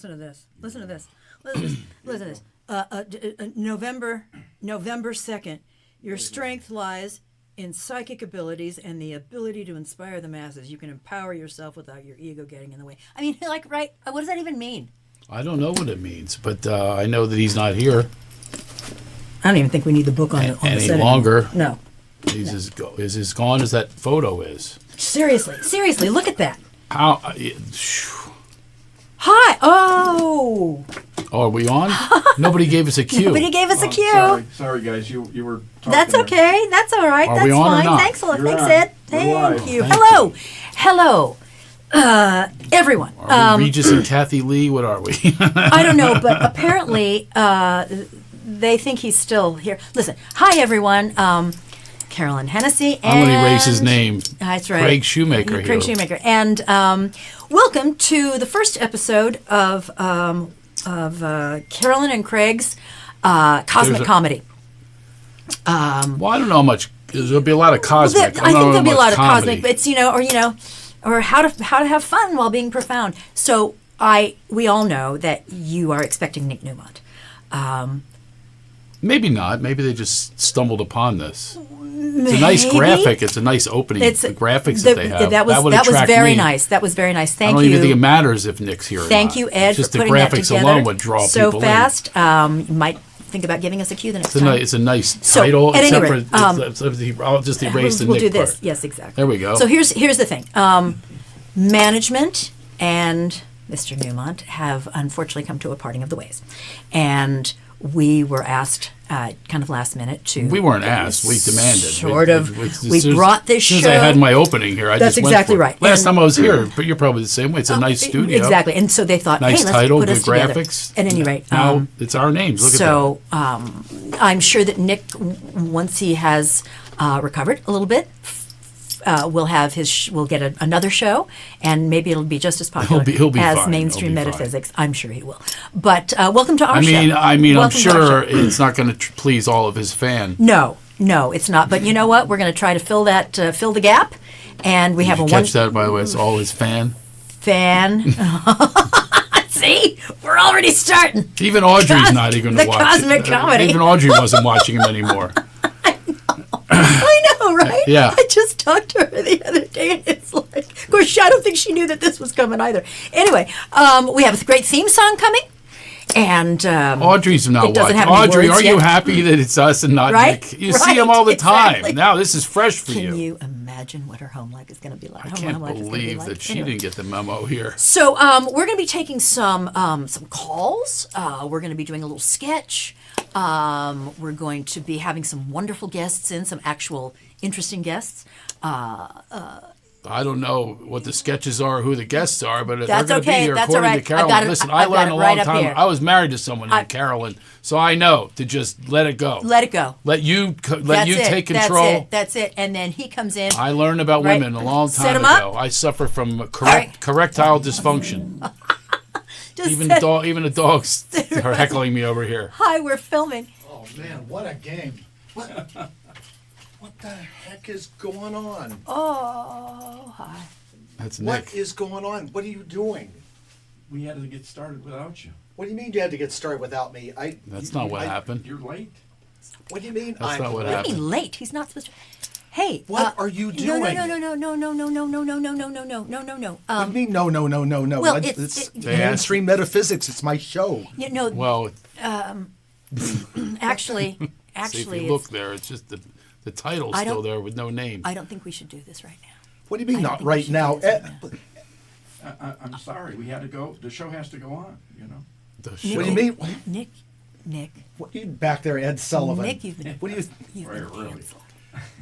Listen to this. Listen to this. Listen to this. November 2nd. Your strength lies in psychic abilities and the ability to inspire the masses. You can empower yourself without your ego getting in the way. I mean, like, right? What does that even mean? I don't know what it means, but I know that he's not here I don't even think we need the book on the any set longer. No. He's as gone as that photo is. Seriously, look at that. How? Hi. Oh, Are we on? Nobody gave us a cue. nobody gave us a cue. Sorry, guys. You were talking That's okay. That's all right. Are That's we on or fine. not? Thanks a lot. You're Thanks, on. Ed. We're Thank live. you. Thank Hello, everyone. Are we Regis and Kathy Lee? What are we? I don't know, but apparently they think he's still here. Listen, hi everyone. Carolyn Hennessy and I'm going to erase his name. That's right. Craig Shoemaker here. Craig Shoemaker. And welcome to the first episode of Carolyn and Craig's Cosmic Comedy. Well, I don't know how much. There'll be a lot of cosmic. I think there'll be a lot of cosmic, but it's or how to have fun while being profound. So we all know that you are expecting Nick Newmont. Maybe not. Maybe they just stumbled upon this. It's a nice graphic. It's a nice opening. The graphics that they have. That was very me. nice. That was very nice. Thank you. I don't even think it matters if Nick's here or Thank not. you, Ed, just for the putting that graphics together alone would draw so people fast. You might think about giving us a cue the next in. time. It's a nice So, title. at any Except rate, for I'll just erase the we'll Nick do this. part. Yes, exactly. There we go. So here's the thing. Management and Mr. Newmont have unfortunately come to a parting of the ways, and we were asked kind of last minute to. We weren't asked. We demanded. Sort of. We brought this show. As soon as I had my opening here, I That's just went exactly for it. right. Last And- time I was here, but you're probably the same way. It's a nice studio. Exactly. And so they thought, Nice hey, let's title, put good us together. graphics. At any rate. Now it's our names. Look at that. So I'm sure that Nick, once he has recovered a little bit, we'll have we'll get another show, and maybe it'll be just as popular He'll be as fine. mainstream He'll be metaphysics. I'm sure he will. But welcome to our show. I mean, I'm Welcome to our sure show. it's not going to please all of his fans. No, it's not. But you know what? We're going to try to fill the gap, and we have a Catch that, by the way. It's all his fan. See, we're already starting. Even Audrey's not even going to the watch cosmic it. comedy. Even Audrey wasn't watching him anymore. I know, right? Yeah. I just talked to her the other day, and it's like, of course, I don't think she knew that this was coming either. Anyway, we have a great theme song coming, and Audrey's not it doesn't watching. have any Audrey, words are you yet. happy that it's us and not Right? Nick? You see him all the Exactly. time. Now this is fresh for Can you imagine what her home life is going to be like? I can't believe that she didn't get the memo here. So we're going to be taking some calls. We're going to be doing a little sketch. We're going to be having some wonderful guests in, some actual interesting guests. I don't know what the sketches are, who the guests are, but That's they're going to okay. be here That's according all to right. Carolyn. I've got it. Listen, I've I got learned it a right long up time. here. I was married to someone named Carolyn, so I know to just let it go. Let it go. Let you That's it. take control. That's it. And then he comes in. I learned about Right. women a long Set time 'em up. ago. I suffer from right. correctile dysfunction. Just Even said, the dogs are heckling me over here. hi, we're filming. Oh man, what a game! What the heck is going on? Oh, hi. That's Nick. What is going on? What are you doing? We had to get started without you. What do you mean you had to get started without me? That's not what happened. You're late. What do you mean? That's not what What do you happened. mean late? He's not supposed to. Hey. What are you doing? No. What do you mean? No. Well, It's They mainstream metaphysics. It's my show. Well, Actually, see, if you it's- look there, it's just the title's I still don't- there with no name. I don't think we should do this right now. What do you mean I don't not think we right should now? do this right I'm sorry. We had to go. The show has to go on. You know. The What show. do you mean? Nick, What you back there, Ed Sullivan? Nick, you've been. What do you? You've Right, been really. canceled.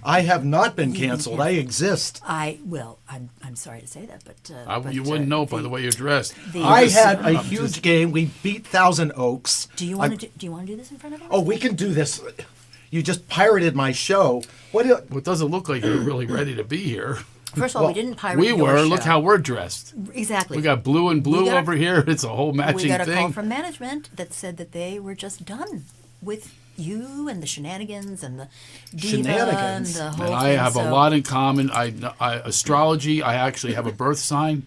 I have not been You've been canceled. I exist. I'm sorry to say that, but You wouldn't know by the way you're dressed. I had a I'm huge just- game. We beat Thousand Oaks. Do you want to do this in front of us? Oh, we can do this. You just pirated my show. What? Well, it doesn't look like you're really ready to be here. First of all, we didn't pirate We your were. show. Look how we're dressed. Exactly. We got blue and blue We got a- over here. It's a whole matching We got a thing. call from management that said that they were just done with you and the shenanigans and the diva Shenanigans? and the whole And I thing. have a lot in common. Astrology. I actually have a birth sign.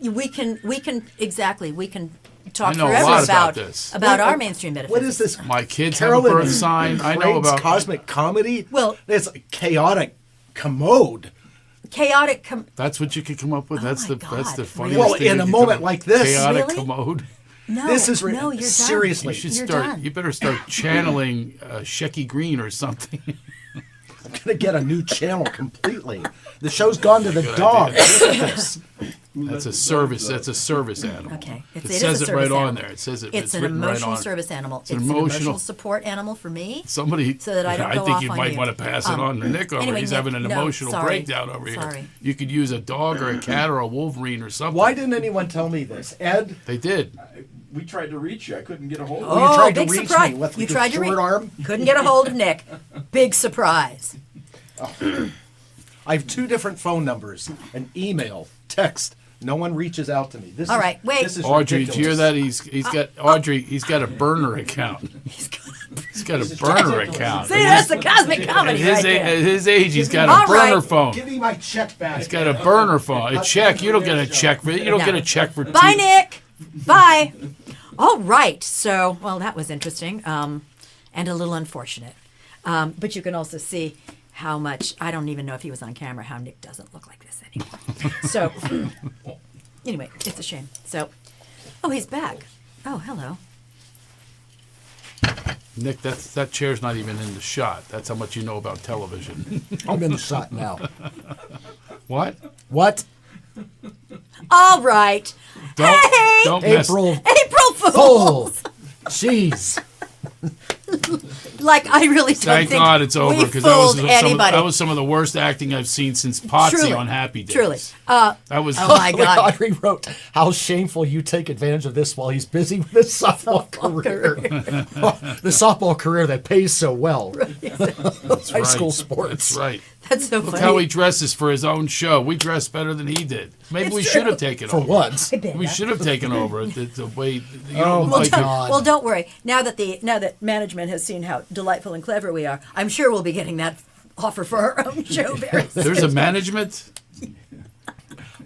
We can talk I know a forever lot about about this. our mainstream metaphysics. What is this? My kids Carolyn have a birth sign. I know Craig's about cosmic comedy. Well- it's chaotic commode. chaotic. That's what you could come up with. That's my the God, funniest Well, thing. in that a you moment come- like this- chaotic Really? commode. No, This is no, you're done. seriously. You should You're start. done. You better start channeling Shecky Green or something. I'm gonna get a new channel completely. The show's gone to the Good dog. idea. Look at this. That's a service. That's a service animal. Okay, It is says a it service right on animal. there. It says it. It's an written emotional right on. service animal. It's an an emotional- emotional support animal for me. Somebody. So that I don't go think off you on might you. want to pass it on to Nick over. Anyway, He's Nick, having an no, emotional sorry. breakdown over here. Sorry. You could use a dog or a cat or a Wolverine or something. Why didn't anyone tell me this, Ed? They did. We tried to reach you. I couldn't get a hold of Oh, you. you tried to big reach surprise! me with you your tried to short arm? Couldn't get a hold of Nick. Big surprise. I have 2 different phone numbers, an email, text. No one reaches out to me. This All is, right, wait. This is Audrey, did you hear ridiculous. that? He's got Audrey. He's got a burner account. He's got a burner account. See, that's the cosmic At comedy his, right there. at his age, he's got All a burner right. phone. Give me my check back. He's got a burner phone. A check. You don't get a check for it. You don't No. get a check for Bye, two- Nick. Bye. All right. So, well, that was interesting and a little unfortunate. But you can also see how much, I don't even know if he was on camera, how Nick doesn't look like this anymore. So, anyway, it's a shame. So, oh, he's back. Oh, hello. Nick, that chair's not even in the shot. That's how much you know about television. I'm in the shot now. What? What? All right. Hey! Don't mess. April April Fool. Fools! Jeez. Like, I really don't Thank think God it's over we because fooled anybody. that was some of the worst acting I've seen since Potsy Truly. on Happy Days. Truly. That was. Oh, my God. Audrey wrote, "How shameful you take advantage of this while he's busy with his softball career." The softball career that pays so well. That's High right. school sports. That's right. That's so Look funny. how he dresses for his own show. We dress better than he did. Maybe It's we true. should have taken For over. once. We should have taken over. The way. You Oh, know, my like, God. Well, don't worry. Now that management has seen how delightful and clever we are, I'm sure we'll be getting that offer for our own show very soon. There's a management.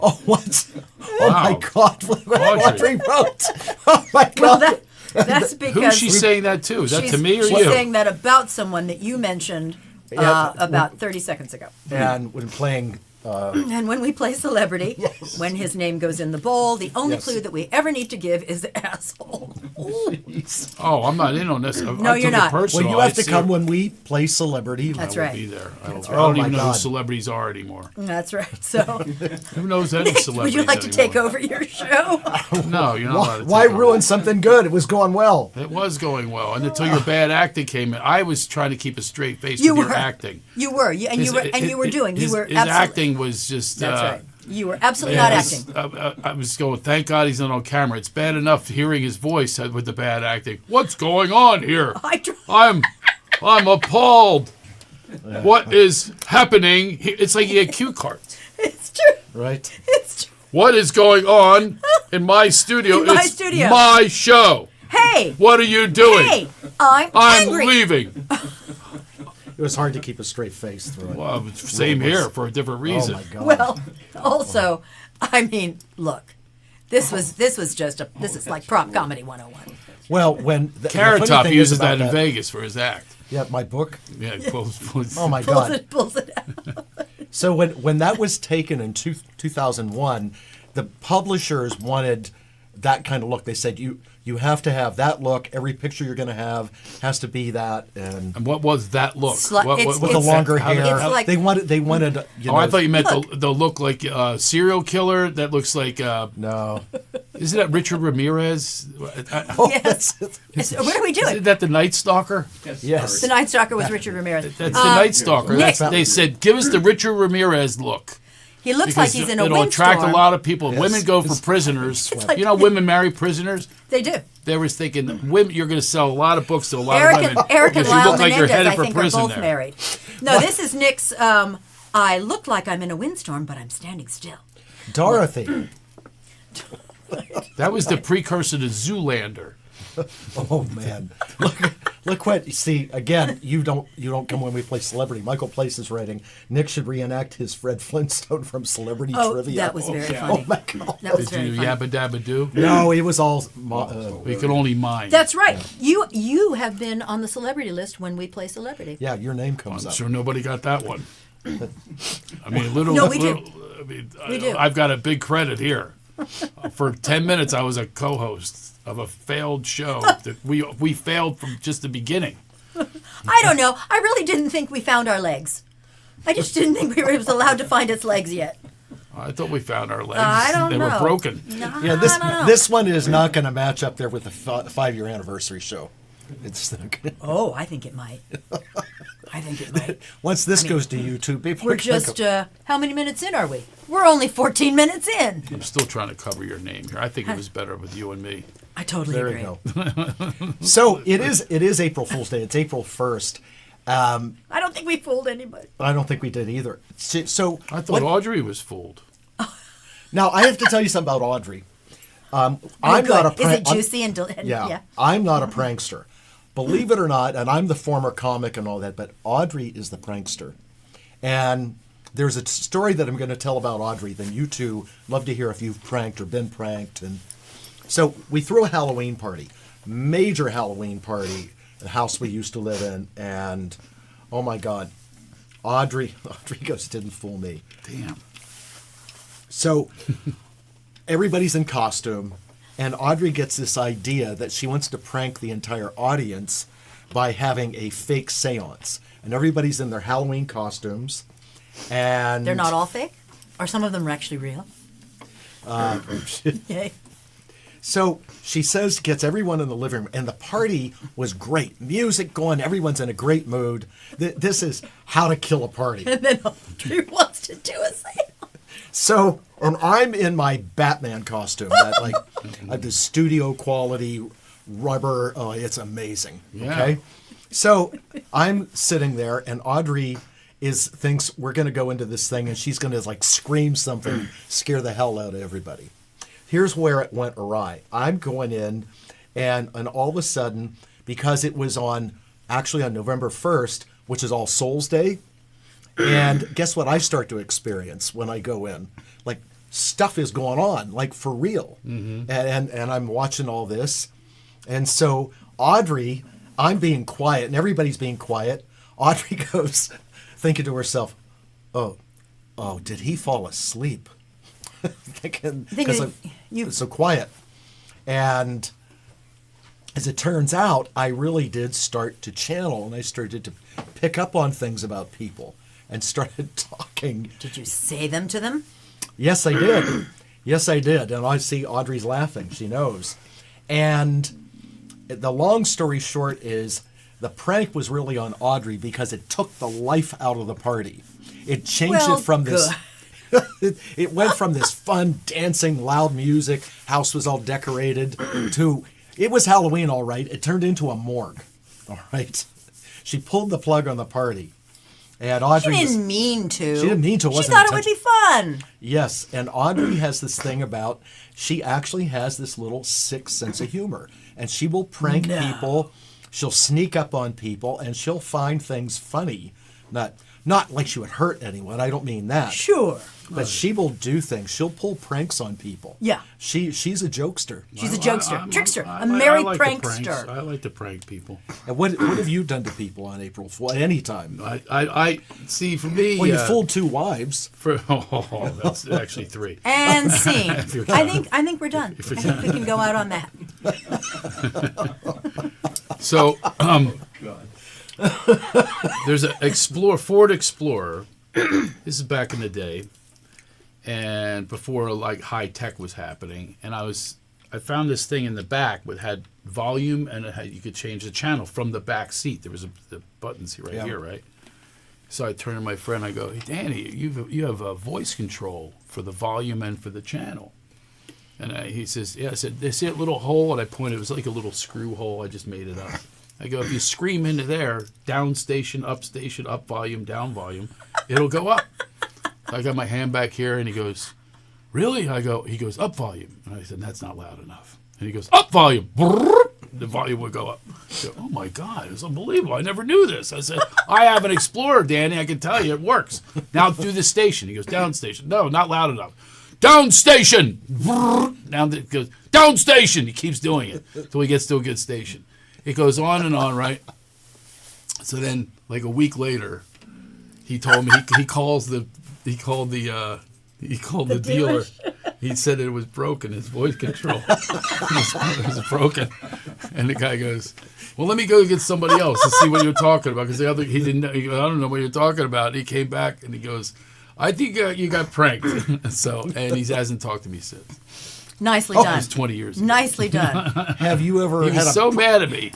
Oh, what? Oh, Wow. my God. Look what Audrey. Audrey wrote. Oh, my God. Well, that's because Who's she saying that to? Is that she's, to me or she's you? saying that about someone that you mentioned Yeah. about 30 seconds ago. And when playing, And when we play celebrity, when his name goes in the bowl, the only Yes. clue that we ever need to give is asshole. Oh, I'm not in on this. No, I you're took not. It personal. well, you have I to see come it. when we play celebrity. That's I right. will be there. I don't, right. I don't Oh, my even know God. who celebrities are anymore. That's right. So, Who knows any would celebrities you like to take anymore? over your show? No, you're not allowed to Why take over. ruin something good? It was going well. It was going well, and until your bad acting came in, I was trying to keep a straight face You with were your acting. You were, you His were doing. his Absolutely. acting was just. That's right. You were absolutely yeah, not it's- acting. I was going. Thank God he's not on camera. It's bad enough hearing his voice with the bad acting. What's going on here? I'm appalled. What is happening? It's like you had cue cards. It's true. Right? It's true. What is going on in my studio? In my it's studio. my show. Hey, What are you doing? hey, I'm angry. leaving. It was hard to keep a straight face through it. Well, same here for a different Oh, reason. my God. Well, also, I mean, look, this is like prop comedy 101. Well, when the Carrot funny Top thing uses is about that in Vegas for his act. Yeah, my book. Yeah, Oh my Pulls God! it out. So when that was taken in 2001, the publishers wanted that kind of look. They said you have to have that look. Every picture you're going to have has to be that, and And what was that look? It's with the longer how did- hair. It's like- they wanted you know. I thought you meant Look. the look like a serial killer that looks like. no. Isn't that Richard Ramirez? Oh, Yes. So what are we doing? Isn't that the Night Stalker? yes. The Night Stalker was Richard Ramirez. That's the Night Stalker. Nick. They said, give us the Richard Ramirez look. He looks like he's in a it'll attract a windstorm. lot of people. Yes. Women go for prisoners. like- You know, women marry prisoners. They do. They was thinking, women, you're going to sell a lot of books to a lot Eric of women and, Eric and because you Lyle look like you're Menendez, headed I for think, are prison both there. married. No, this is Nick's. I look like I'm in a windstorm, but I'm standing still. Dorothy. That was the precursor to Zoolander. Oh man. Look what, see, again, you don't come when we play Celebrity. Michael Place is writing, Nick should reenact his Fred Flintstone from Celebrity Trivia. That was very funny. Oh my God. That was Did you very funny. yabba dabba do? No, it was all. We could only mine. That's right. You have been on the celebrity list when we play Celebrity. Yeah, your name comes I'm up. sure nobody got that one. I mean, No, we do. I mean, We do. I've got a big credit here. For 10 minutes, I was a co-host of a failed show that we failed from just the beginning. I don't know. I really didn't think we found our legs. I just didn't think it was allowed to find its legs yet. I thought we found our legs. I don't they know. were broken. No, Yeah, I don't know. this one is not going to match up there with the 5-year anniversary show. It's Oh, I think it might. I think it might. once this goes to YouTube, people We're are gonna just, go, how many minutes in are we? We're only 14 minutes in. I'm still trying to cover your name here. I think it was better with you and me. I totally there agree. you go. So it is April Fool's Day. It's April 1st. I don't think we fooled anybody. I don't think we did either. So I thought Audrey was fooled. now I have to tell you something about Audrey. I'm good. not a Is prank. it juicy and Yeah, I'm not a prankster. Believe it or not, and I'm the former comic and all that, but Audrey is the prankster. And there's a story that I'm going to tell about Audrey. Then you two love to hear if you've pranked or been pranked. And so we threw a Halloween party, major Halloween party, the house we used to live in, and oh my God, Audrey goes, didn't fool me. Damn. So everybody's in costume, and Audrey gets this idea that she wants to prank the entire audience by having a fake seance. And everybody's in their Halloween costumes. And They're not all fake? Or some of them are actually real? Yay. So she says, gets everyone in the living room, and the party was great. Music going, everyone's in a great mood. This is how to kill a party. And then Audrey wants to do a seance. So, and I'm in my Batman costume, that like the studio quality rubber. Oh, it's amazing. Yeah. Okay, so I'm sitting there, and Audrey thinks we're going to go into this thing, and she's going to like scream something, scare the hell out of everybody. Here's where it went awry. I'm going in, and all of a sudden, because it was actually on November 1st, which is All Souls Day. And guess what I start to experience when I go in? Like, stuff is going on, like for real. Mm-hmm. And I'm watching all this. And so Audrey, I'm being quiet, and everybody's being quiet. Audrey goes, thinking to herself, oh, did he fall asleep? Thinking, because it's so quiet. And as it turns out, I really did start to channel, and I started to pick up on things about people. And started talking. Did you say them to them? Yes, I did. Yes, I did. And I see Audrey's laughing. She knows. And the long story short is the prank was really on Audrey because it took the life out of the party. It changed it from this. It went from this fun, dancing, loud music, house was all decorated, to it was Halloween, all right. It turned into a morgue, all right. She pulled the plug on the party. And Audrey She didn't mean to. She didn't mean to. It She wasn't thought it would be fun. Yes, and Audrey has this thing about, she actually has this little sick sense of humor. And she will prank people, she'll sneak up on people, and she'll find things funny. Not like she would hurt anyone, I don't mean that. Sure. But she will do things. She'll pull pranks on people. Yeah. She's a jokester. She's a jokester, trickster, I a merry like prankster. I like to prank people. And what have you done to people on April Fool? Any time? I see, for me... Well, you fooled 2 wives. That's actually 3. And scene. you're I think we're done. I think we can go out on that. So, there's a Ford Explorer. This is back in the day, and before like high tech was happening. And I found this thing in the back that had volume, and you could change the channel from the back seat. There was the buttons here, right? So I turned to my friend. I go, "Hey, Danny, you have a voice control for the volume and for the channel." And he says, "Yeah." I said, "They see a little hole," and I pointed. It was like a little screw hole. I just made it up. I go, if you scream into there, down station, up volume, down volume, it'll go up. I got my hand back here, and he goes, really? He goes, up volume. And I said, that's not loud enough. And he goes, up volume. the volume would go up. So, oh my God, it's unbelievable. I never knew this. I said, I have an Explorer, Danny. I can tell you it works. Now do the station. He goes, down station. No, not loud enough. Down station. Now it goes, down station. He keeps doing it until he gets to a good station. It goes on and on, right? So then, like a week later, he told me he called the dealer. He said it was broken. His voice control it was broken, and the guy goes, "Well, let me go get somebody else to see what you're talking about." Because he didn't. I don't know what you're talking about. And he came back and he goes, "I think you got pranked." And he hasn't talked to me since. Nicely done. It was 20 years ago. Nicely done. Have you ever He was so mad at me.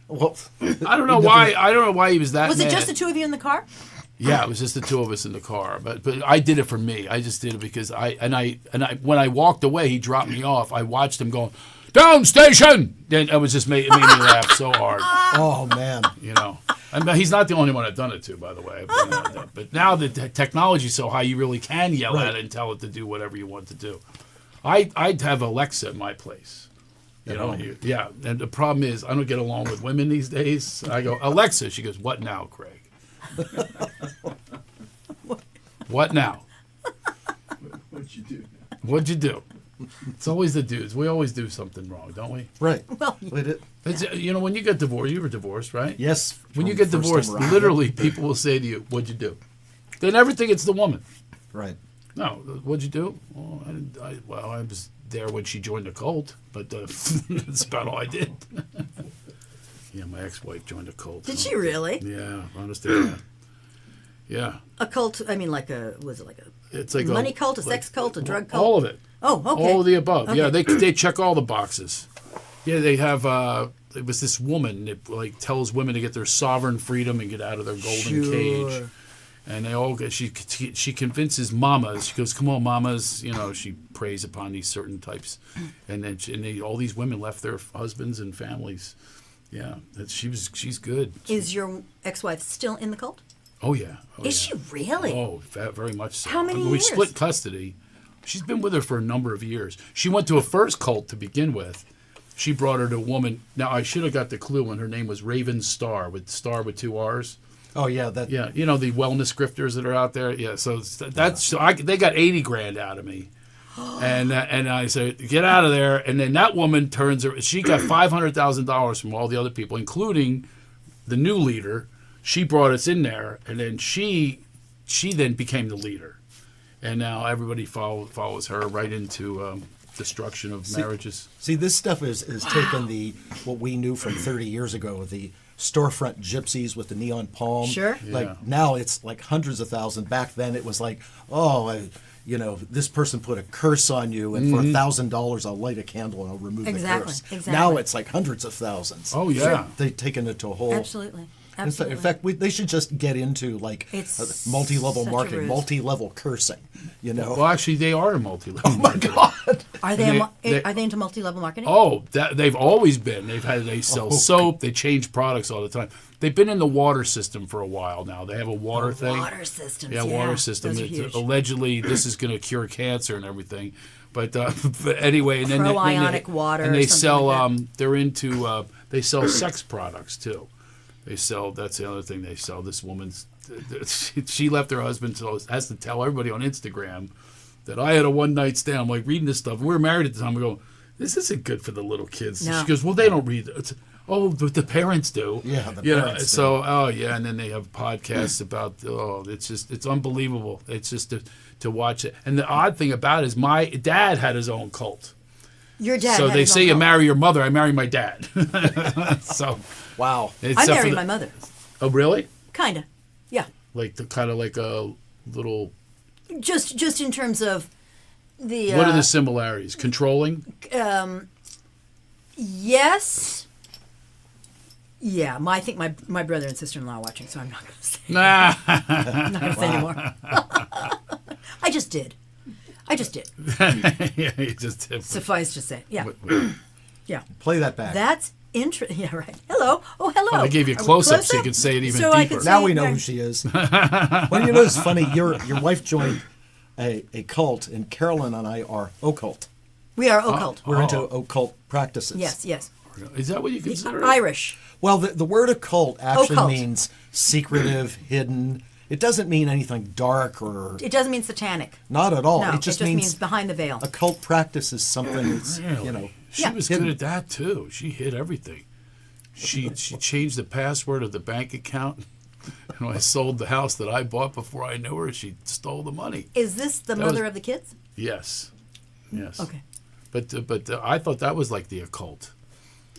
Well, I don't know why. I don't know why he was that. Was mad. it just the two of you in the car? Yeah, it was just the two of us in the car. But I did it for me. I just did it because when I walked away, he dropped me off. I watched him going, down station. Then it was just made me laugh so hard. oh man. You know, I mean, he's not the only one I've done it to, by the way. But now that the technology's so high, you really can yell at it and tell it to do whatever you want to do. I'd have Alexa in my place. You know, yeah. And the problem is, I don't get along with women these days. I go, Alexa. She goes, what now, Craig? What now? What'd you do? What'd you do? It's always the dudes. We always do something wrong, don't we? Right. Well, It's, when you get divorced, you were divorced, right? Yes. When you get first divorced, time around. literally people will say to you, what'd you do? They never think it's the woman. Right. No, what'd you do? Oh, I was there when she joined the cult, but that's about all I did. Yeah, my ex-wife joined a cult. did she really? Yeah, I understand that. Yeah. A cult? I mean, was it like a It's like money cult, a sex cult, a drug cult? All of it. Oh, okay. All of the above. Okay. Yeah, they check all the boxes. Yeah, they have. It was this woman that like tells women to get their sovereign freedom and get out of their golden cage. And they all get. She convinces mamas. She goes, "Come on, mamas." You know, she preys upon these certain types, and then all these women left their husbands and families. Yeah, she's good. Is your ex-wife still in the cult? Oh yeah. Is she really? Oh, very much so. How many We years? split custody. She's been with her for a number of years. She went to a first cult to begin with. She brought her to a woman. Now, I should have got the clue when her name was Raven Star with 2 R's. Oh yeah. That. Yeah, you know, the wellness grifters that are out there. Yeah, so they got 80 grand out of me. And I said, get out of there. And then that woman turns her. She got $500,000 from all the other people, including the new leader. She brought us in there, and then she then became the leader, and now everybody follows her right into destruction of marriages. See, this stuff is taken what we knew from 30 years ago, the storefront gypsies with the neon palm. Sure. Like Yeah. now it's like hundreds of thousands. Back then it was like, this person put a curse on you, and for $1,000 I'll light a candle and I'll remove the curse. Exactly. Now it's like hundreds of thousands. Oh yeah. They've taken it to a whole. Absolutely. In fact, they should just get into like It's multi-level such a marketing, ruse. multi-level cursing. You know. Well, actually, they are multi-level. Oh my God. Are they into multi-level marketing? Oh, they've always been. They sell soap. They change products all the time. They've been in the water system for a while now. They have a water thing. Water systems. Yeah, water system. Those are It's huge. allegedly, this is going to cure cancer and everything. But anyway, and then Proionic water and they or something sell. like that. They're into. They sell sex products too. They sell. That's the other thing they sell. This woman's. She left her husband, so has to tell everybody on Instagram that I had a one-night stand. I'm like reading this stuff. We were married at the time. We go, this isn't good for the little kids. No. She goes, well, they don't read it. The parents do. Yeah, the You know, parents do. so and then they have podcasts about. It's unbelievable. It's just to watch it. And the odd thing about it is my dad had his own cult. Your dad. So had they his say own you cult. marry your mother. I marry my dad. So Wow. I except for married the- my mother. Oh, really? Kinda. Yeah. Like kind of like a little. Just in terms of the. What are the similarities? Controlling. Yes. Yeah. I think my brother and sister-in-law are watching, so I'm not going to say. Nah. I'm not going to say anymore. I just did. Yeah, you just did. Suffice to say. Yeah. Yeah. Play that back. That's interesting. Yeah, right. Hello. Oh, hello. I gave you a Are we close-up so you close-up? could say it even So I deeper. could say Now we it know back. who she is. Well, you know, it's funny. Your wife joined a cult, and Carolyn and I are occult. We are occult. We're into occult practices. Yes, yes. Is that what you consider? Irish. Well, the word occult actually Occult. means secretive, hidden. It doesn't mean anything dark or It doesn't mean satanic. not at all. No, it just means behind the veil. occult practice is something that's, Really? She Yeah. was hidden. good at that too. She hid everything. She changed the password of the bank account. And when I sold the house that I bought before I knew her, she stole the money. Is this the That mother was- of the kids? Yes. Yes. Okay. But I thought that was like the occult.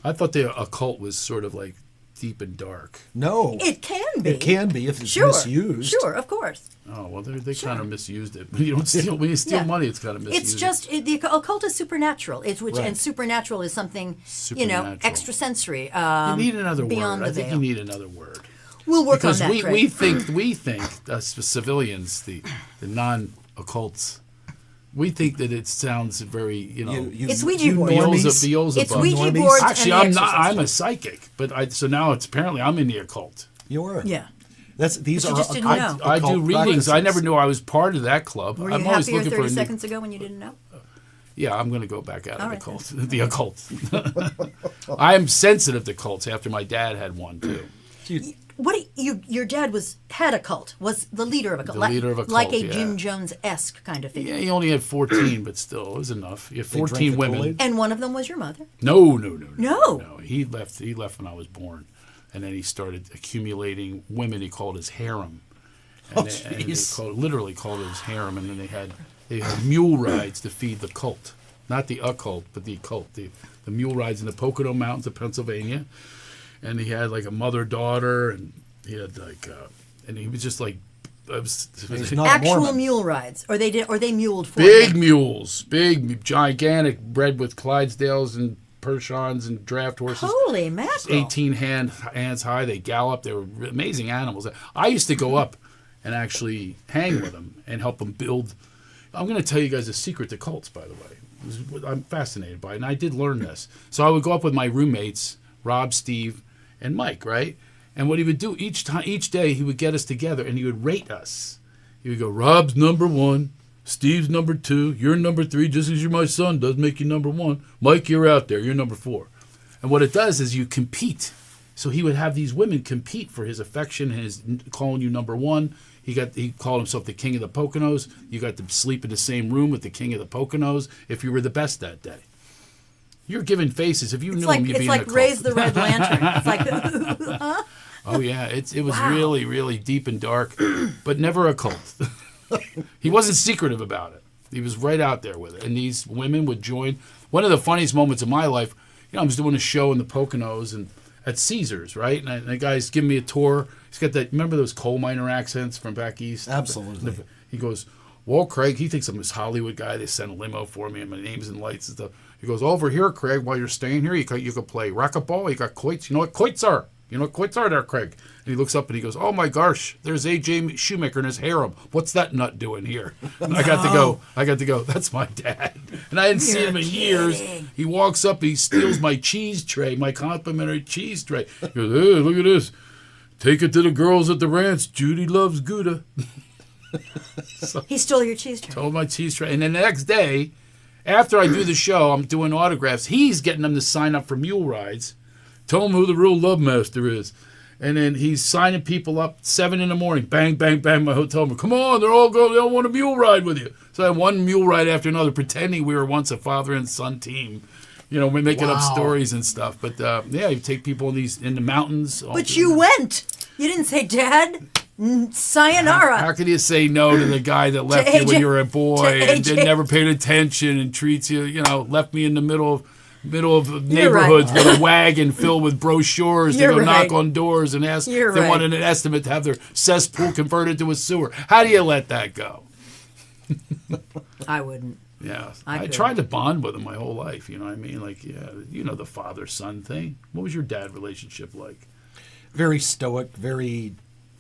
I thought the occult was sort of like deep and dark. no. It can be. It can be if it's Sure. misused. Sure, of course. Oh well, they kind of misused it. When you don't steal, when you steal Yeah. money, it's kind of misused. It's just the occult is supernatural. It's which Right. and supernatural is something Supernatural. extrasensory. You need another word. beyond I the think veil. you need another word. We'll work Because on that. Craig. we think us civilians, the non-occults, we think that it sounds very It's Ouija board. Beelzebub. It's Ouija normies. boards. Actually, and I'm the not. I'm a Exorcist. psychic, but so now it's apparently I'm in the occult. You are. Yeah. These But you are just didn't occult- know. I do occult readings. I practices. never knew I was part of that club. Were you I'm always happier looking 30 for a new. seconds ago when you didn't know? Yeah, I'm going to go back out All of right, the cult. The occult. I am sensitive to cults. After my dad had one too. Your dad had a cult. Was the leader of a cult. The leader of a like cult, a yeah. Jim Jones-esque kind of figure. Yeah, he only had 14, but still, it was enough. He had They drank 14 the women. Kool-Aid? And one of them was your mother. No. No. He left when I was born, and then he started accumulating women. He called his harem, and they jeez. literally called it his harem. And then they had mule rides to feed the cult, not the occult, but the occult. The mule rides in the Pocono Mountains of Pennsylvania, and he had like a mother-daughter, and he had like, and he was just like. He's not a Actual Mormon. mule rides, or they muled for Big him. mules, big, gigantic, bred with Clydesdales and Perchons and draft horses. Holy mackerel! 18 hands high. They gallop. They were amazing animals. I used to go up and actually hang with them and help them build. I'm going to tell you guys a secret to cults, by the way. I'm fascinated by it, and I did learn this. So I would go up with my roommates, Rob, Steve, and Mike, right? And what he would do each day, he would get us together and he would rate us. He would go, Rob's number 1, Steve's number 2, you're number 3, just as you're my son, doesn't make you number 1. Mike, you're out there, you're number 4. And what it does is you compete. So he would have these women compete for his affection and his calling you number 1. He called himself the King of the Poconos. You got to sleep in the same room with the King of the Poconos if you were the best that day. You're giving faces. If you knew him, you'd be in a cult. Raise the Red Lantern. It's like Oh yeah, it was Wow. really, really deep and dark, but never a cult. He wasn't secretive about it. He was right out there with it. And these women would join. One of the funniest moments of my life, I was doing a show in the Poconos and at Caesars, right? And the guy's giving me a tour. He's got that. Remember those coal miner accents from back east? Absolutely. He goes, well, Craig, he thinks I'm this Hollywood guy. They sent a limo for me and my name's in lights and stuff. He goes, over here, Craig, while you're staying here, you could play racquetball. You got quoits. You know what quoits are? You know what quoits are there, Craig? And he looks up and he goes, oh my gosh, there's A.J. Shoemaker and his harem. What's that nut doing here? And I got to go, that's my dad. And I hadn't seen him in years. He walks up, he steals my cheese tray, my complimentary cheese tray. He goes, hey, look at this. Take it to the girls at the ranch. Judy loves Gouda. he stole your cheese tray. Told my cheese tray. And then the next day, after I do the show, I'm doing autographs. He's getting them to sign up for mule rides. Tell him who the real love master is. And then he's signing people up 7 a.m. Bang, bang, bang, my hotel room. Come on, they're all going. They all want a mule ride with you. So I had one mule ride after another, pretending we were once a father and son team. We're making up stories and stuff. But yeah, you take people in the mountains. But you went. You didn't say, Dad, sayonara. How could you say no to the guy that left you when you were a boy and never paid attention and treats you, left me in the middle of neighborhoods with a wagon filled with brochures to go knock on doors and ask if they wanted an estimate to have their cesspool converted to a sewer. How do you let that go? I wouldn't. Yeah. I tried to bond with him my whole life, you know what I mean? Like, yeah, the father-son thing. What was your dad relationship like? Very stoic, very,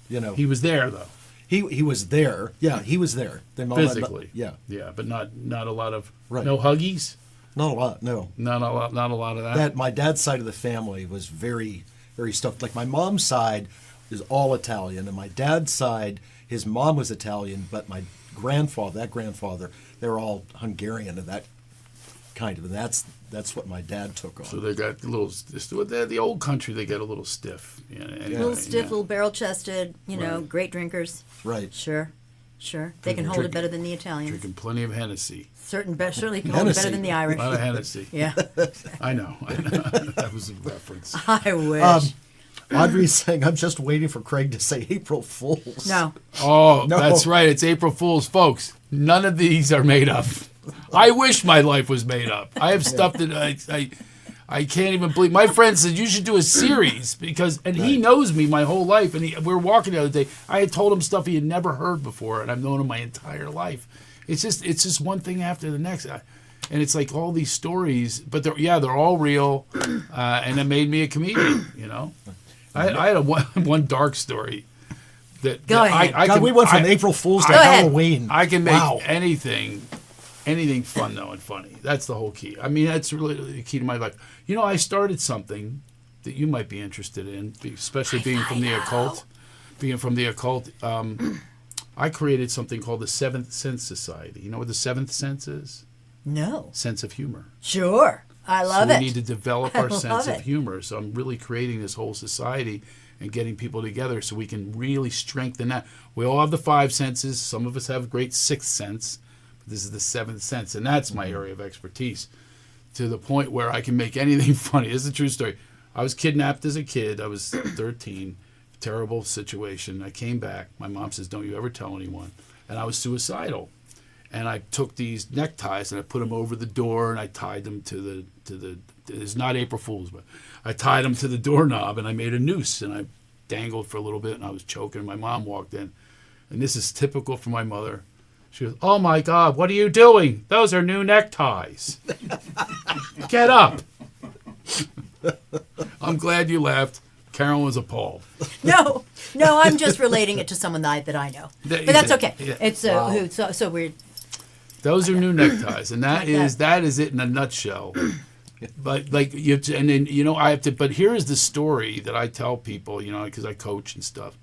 He was there, though. He was there. Yeah, he was there. Physically. Yeah. Yeah, but not a lot of, Right. no huggies? Not a lot, no. Not a lot of that? That my dad's side of the family was very, very stuffed. Like my mom's side is all Italian, and my dad's side, his mom was Italian, but my grandfather, they were all Hungarian, and that kind of. And that's what my dad took on. So they got a little. The old country, they get a little stiff. Yeah, anyway, A little stiff, little barrel-chested, Right. great drinkers. Right. Sure. They can hold it better than the Italians. Drinking plenty of Hennessy. Certainly can hold it better than the A Irish. lot of Hennessy. Yeah. I know. That was a reference. I wish. Audrey's saying, I'm just waiting for Craig to say April Fools. No. Oh, No. that's right. It's April Fool's, folks. None of these are made up. I wish my life was made up. I have stuff that I can't even believe. My friend said you should do a series because, and he knows me my whole life. And we were walking the other day. I had told him stuff he had never heard before, and I've known him my entire life. It's just one thing after the next, and it's like all these stories, but they're all real, and it made me a comedian. I had one dark story. Go ahead. God, we went from April Fool's to Go ahead. Halloween. I can make Wow. anything fun though and funny. That's the whole key. I mean, that's really the key to my life. I started something that you might be interested in, especially being from the occult. Being from the occult, I created something called the Seventh Sense Society. You know what the Seventh Sense is? No. Sense of humor. Sure. I love so it. we need to develop I our love sense it. of humor. So I'm really creating this whole society and getting people together so we can really strengthen that. We all have the five senses. Some of us have a great sixth sense. But this is the seventh sense, and that's my area of expertise to the point where I can make anything funny. This is a true story. I was kidnapped as a kid. I was 13. Terrible situation. I came back. My mom says, don't you ever tell anyone. And I was suicidal. And I took these neckties and I put them over the door and I tied them to the it's not April Fool's, but I tied them to the doorknob and I made a noose and I dangled for a little bit and I was choking. My mom walked in. And this is typical for my mother. She goes, oh my God, what are you doing? Those are new neckties. Get up. I'm glad you laughed. Carol was appalled. No, I'm just relating it to someone that I know. But that's okay. Yeah. It's so weird. Those are new neckties, and Like that is it in a nutshell. But like I have to. But here's the story that I tell people, because I coach and stuff.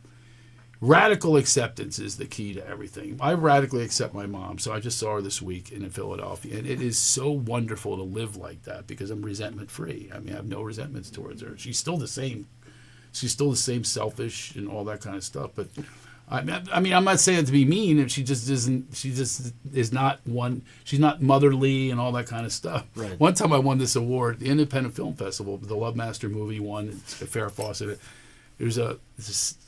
Radical acceptance is the key to everything. I radically accept my mom. So I just saw her this week in Philadelphia, and it is so wonderful to live like that because I'm resentment free. I mean, I have no resentments towards her. She's still the same. She's still the same selfish and all that kind of stuff. But I mean, I'm not saying it to be mean. If she just isn't, she just is not one. She's not motherly and all that kind of stuff. Right. One time I won this award, the Independent Film Festival, the Love Master movie won. It's a Farrah Fawcett. There's a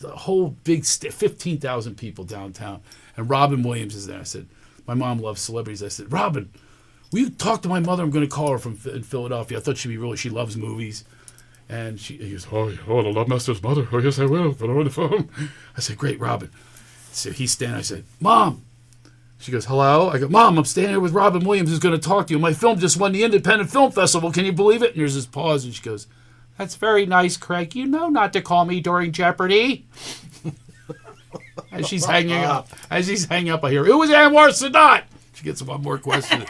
whole big 15,000 people downtown, and Robin Williams is there. I said, my mom loves celebrities. I said, Robin, will you talk to my mother? I'm going to call her in Philadelphia. I thought she loves movies. And he goes, oh, the Love Master's mother. Oh, yes, I will. Put her on the phone. I said, great, Robin. So he's standing. I said, Mom. She goes, hello? I go, Mom, I'm standing here with Robin Williams who's going to talk to you. My film just won the Independent Film Festival. Can you believe it? And there's this pause, and she goes, that's very nice, Craig. You know not to call me during Jeopardy. As she's hanging up, I hear, who was Anwar Sadat? She gets one more question.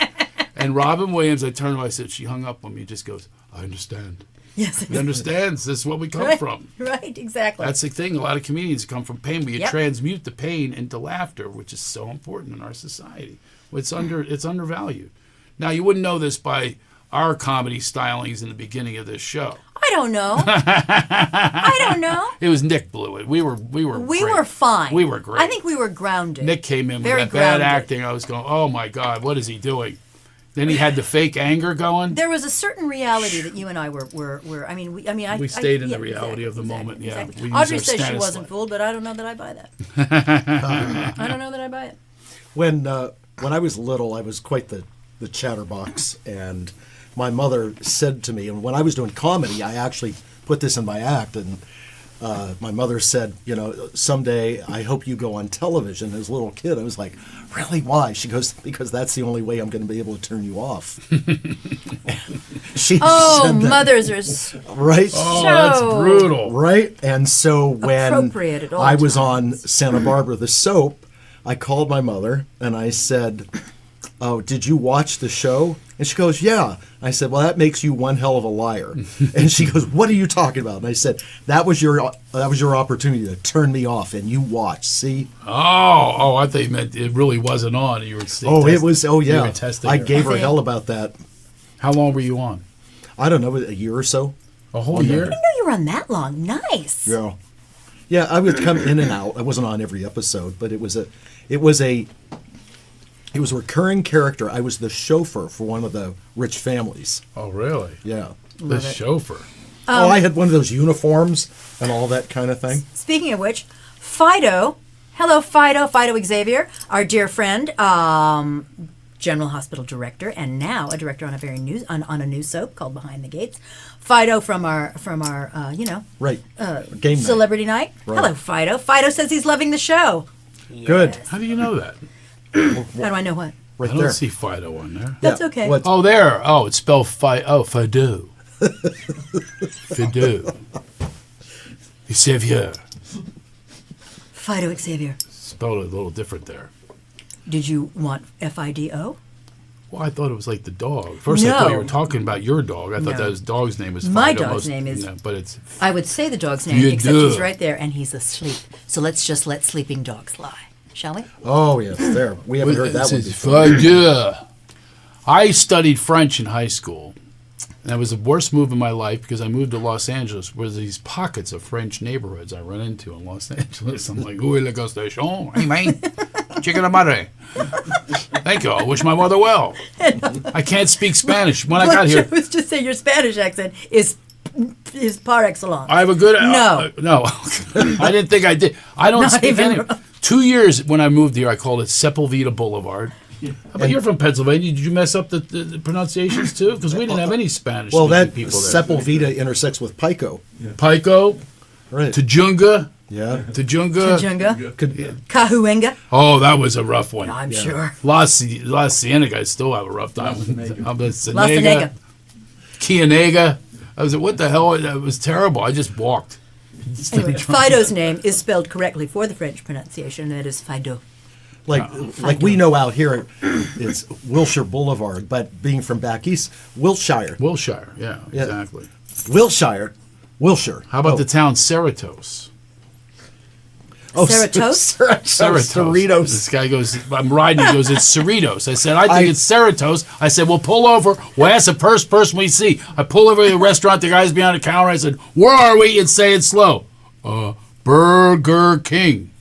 And Robin Williams, I turned to her, I said, she hung up on me, just goes, I understand. Yes. He understands. This is what we come from. Right, exactly. That's the thing. A lot of comedians come from pain. We Yep. transmute the pain into laughter, which is so important in our society. It's undervalued. Now, you wouldn't know this by our comedy stylings in the beginning of this show. I don't know. I don't know. It was Nick blew it. We were We great. were fine. We were great. I think we were grounded. Nick came in Very with that bad grounded. acting. I was going, oh my God, what is he doing? Then he had the fake anger going. There was a certain reality that you and I were. We stayed in the reality of the moment, yeah. Exactly. We used Audrey our says she status wasn't light. fooled, but I don't know that I buy that. I don't know that I buy it. When I was little, I was quite the chatterbox, and my mother said to me, and when I was doing comedy, I actually put this in my act, and my mother said, someday I hope you go on television. As a little kid, I was like, really? Why? She goes, because that's the only way I'm going to be able to turn you off. She Oh, said that, mothers are so right? Oh, that's brutal. Right? And so when Appropriate at all I was times. on Santa Barbara, the soap, I called my mother and I said, oh, did you watch the show? And she goes, yeah. I said, well, that makes you one hell of a liar. And she goes, what are you talking about? And I said, that was your opportunity to turn me off, and you watched. See? Oh, I thought you meant it really wasn't on. You were Oh, it was. Oh, you yeah. were testing I her. gave her hell about that. How long were you on? I don't know, a year or so. A whole year? I didn't know you were on that long. Nice. Yeah. Yeah, I would come in and out. I wasn't on every episode, but it was a recurring character. I was the chauffeur for one of the rich families. Oh, really? Yeah. The chauffeur. I had one of those uniforms and all that kind of thing. Speaking of which, Fido, hello Fido Xavier, our dear friend, General Hospital director, and now a director on a on a new soap called Behind the Gates. Fido from our Right. Game night. Celebrity Night. Right. Hello Fido. Fido says he's loving the show. Good. How do you know that? How do I know what? Right I don't there. see Fido on there. That's okay. What- Oh, there. Oh, it's spelled Fido. Fido. Xavier. Fido Xavier. Spelled it a little different there. Did you want FIDO? Well, I thought it was like the dog. First, I thought you No. were talking about your dog. I thought No. that dog's name was Fido. My dog's name is- but it's I would say the dog's name, You except do. he's right there and he's asleep. So let's just let sleeping dogs lie, shall we? Oh, yes, there. We haven't heard that one it's before. Fido. I studied French in high school. And that was the worst move in my life because I moved to Los Angeles where these pockets of French neighborhoods I run into in Los Angeles. I'm like, où est la station? Hey, man. Chicken de madre. Thank you. I wish my mother well. I can't speak Spanish. When I got here, I was just saying your Spanish accent is par excellence. I have a good... No. no. I didn't think I did. I don't Not speak even- any... 2 years when I moved here, I called it Sepulveda Boulevard. How about you're from Pennsylvania? Did you mess up the pronunciations too? Because we didn't have any Spanish Well, that people there. Sepulveda intersects with Pico. Pico, Right. Tajunga, Yeah. Tajunga. Junga, Could, Cahuenga, Oh, that was a rough one. I'm sure. La Cienega, I still have a rough time with. La Cienega, Cienega. Cienega. I was like, what the hell? That was terrible. I just walked. Anyway, Fido's name is spelled correctly for the French pronunciation, and it is Fido. like we know out here, it's Wilshire Boulevard, but being from back east, Wiltshire. Wilshire, yeah, exactly. Wilshire. How about the town Cerritos? Cerritos? Cerritos. This guy goes, I'm riding, he goes, it's Cerritos. I said, I think I- it's Cerritos. I said, well, pull over. We'll ask the first person we see. I pull over to the restaurant, the guy's behind the counter. I said, where are we? And say it slow. Burger King.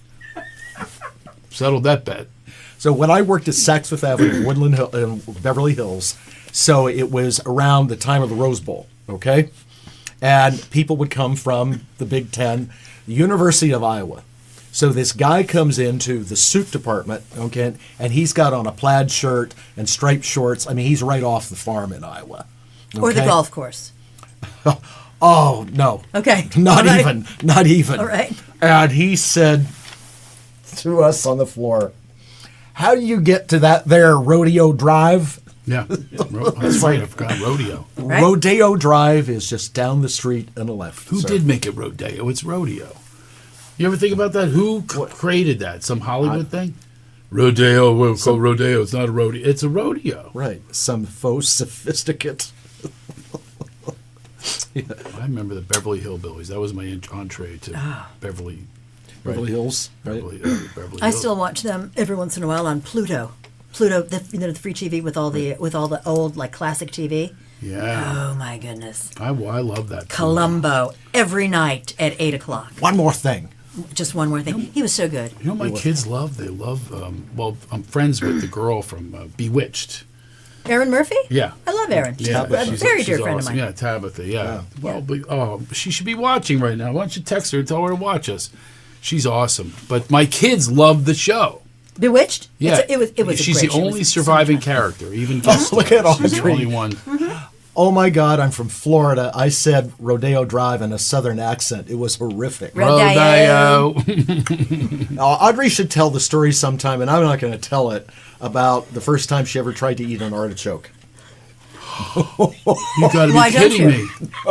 Settled that bet. So when I worked at Saks Fifth Avenue, Woodland Hill, in Beverly Hills, so it was around the time of the Rose Bowl, okay? And people would come from the Big Ten, the University of Iowa. So this guy comes into the suit department, okay, and he's got on a plaid shirt and striped shorts. I mean, he's right off the farm in Iowa. Or the okay? golf course. Oh, no. Okay. Not All right. even. Not even. All right. And he said to us on the floor, how do you get to that there Rodeo Drive? Yeah. That's right. I forgot rodeo. Right. Rodeo Drive is just down the street on the left. Who sir. did make it rodeo? It's rodeo. You ever think about that? Who created that? Some Hollywood thing? Rodeo. We'll call rodeo. It's not a rodeo. It's a rodeo. Right. Some faux sophisticate. I remember the Beverly Hillbillies. That was my entree to Beverly Hills. Right. Beverly I Hills. still watch them every once in a while on Pluto. Pluto, the free TV with all the old like classic TV. Yeah. Oh my goodness. I love that. too. Columbo every night at 8:00. One more thing. Just one more thing. He was so good. You know what my kids love? They love, well, I'm friends with the girl from Bewitched. Erin Murphy? Yeah. I love Erin. She's Yeah, a very dear friend of awesome. mine. Yeah, Tabitha. Yeah. Well, but, she should be watching right now. Why don't you text her and tell her to watch us? She's awesome. But my kids love the show. Bewitched? Yeah, It was a she's great the show. It only was so surviving much fun. character. Even guest Look at all stars. She's the three. only one. Oh my God, I'm from Florida. I said Rodeo Drive in a southern accent. It was horrific. Rodeo. Audrey should tell the story sometime, and I'm not going to tell it, about the first time she ever tried to eat an artichoke. You got to be Why don't kidding you? me.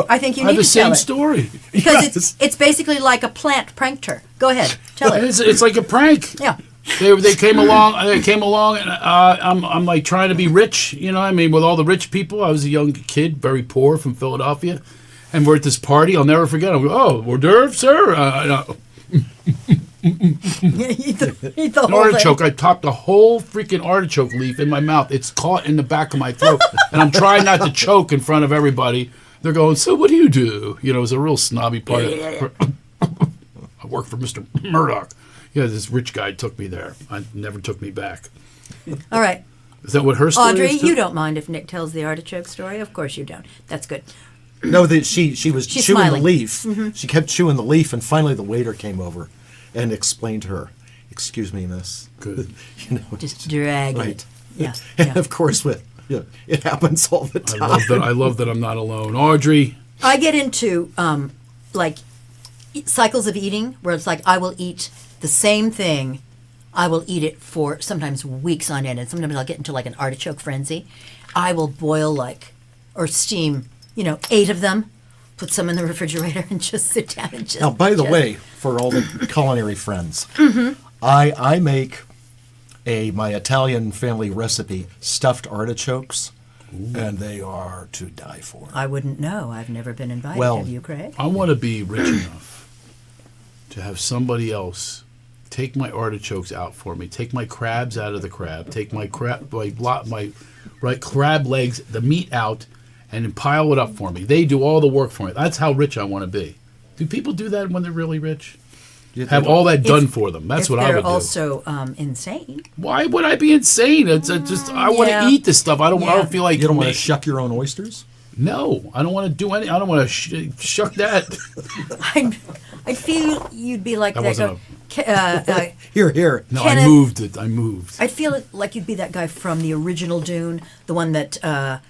I think you I have need the to tell same it. story. Because it's basically like a plant pranked her. Go ahead. Tell it. It's like a prank. Yeah. They came along. And I'm like trying to be rich. You know, what I mean, with all the rich people. I was a young kid, very poor from Philadelphia, and we're at this party. I'll never forget. I go, oh, hors d'oeuvre, sir. Eat the An whole artichoke. thing. I popped the whole freaking artichoke leaf in my mouth. It's caught in the back of my throat, and I'm trying not to choke in front of everybody. They're going, so what do you do? You know, it was a real snobby part. I work for Mr. Murdoch. Yeah, this rich guy took me there. I never took me back. All right. Is that what her story Audrey, is? too? you don't mind if Nick tells the artichoke story? Of course you don't. That's good. No, that she was She's chewing smiling. the leaf. She kept chewing the leaf, and finally the waiter came over and explained to her, "Excuse me, miss." Good. You know, Just drag right. it. Yeah. And yeah. of course, it happens all the I time. love that I'm not alone. Audrey, I get into like cycles of eating where it's like I will eat the same thing. I will eat it for sometimes weeks on end, and sometimes I'll get into like an artichoke frenzy. I will boil or steam, 8 of them, put some in the refrigerator, and just sit down and just. Now, by the just- way, for all the culinary friends, I make my Italian family recipe stuffed artichokes, and they are to die for. I wouldn't know. I've never been invited. Well- Have you, Craig? I want to be rich enough to have somebody else take my artichokes out for me, take my crabs out of the crab, take my crab legs, the meat out, and then pile it up for me. They do all the work for me. That's how rich I want to be. Do people do that when they're really rich? Have all that done for them. That's If what I they're would do. also insane. Why would I be insane? It's just I want to Yeah. eat this stuff. I don't Yeah. feel like You don't want to ma- shuck your own oysters? No, I don't want to do any. I don't want to shuck that. I feel you'd be like That that. wasn't Here. No, Kenneth- I moved it. I moved. I feel like you'd be that guy from the original Dune, the one that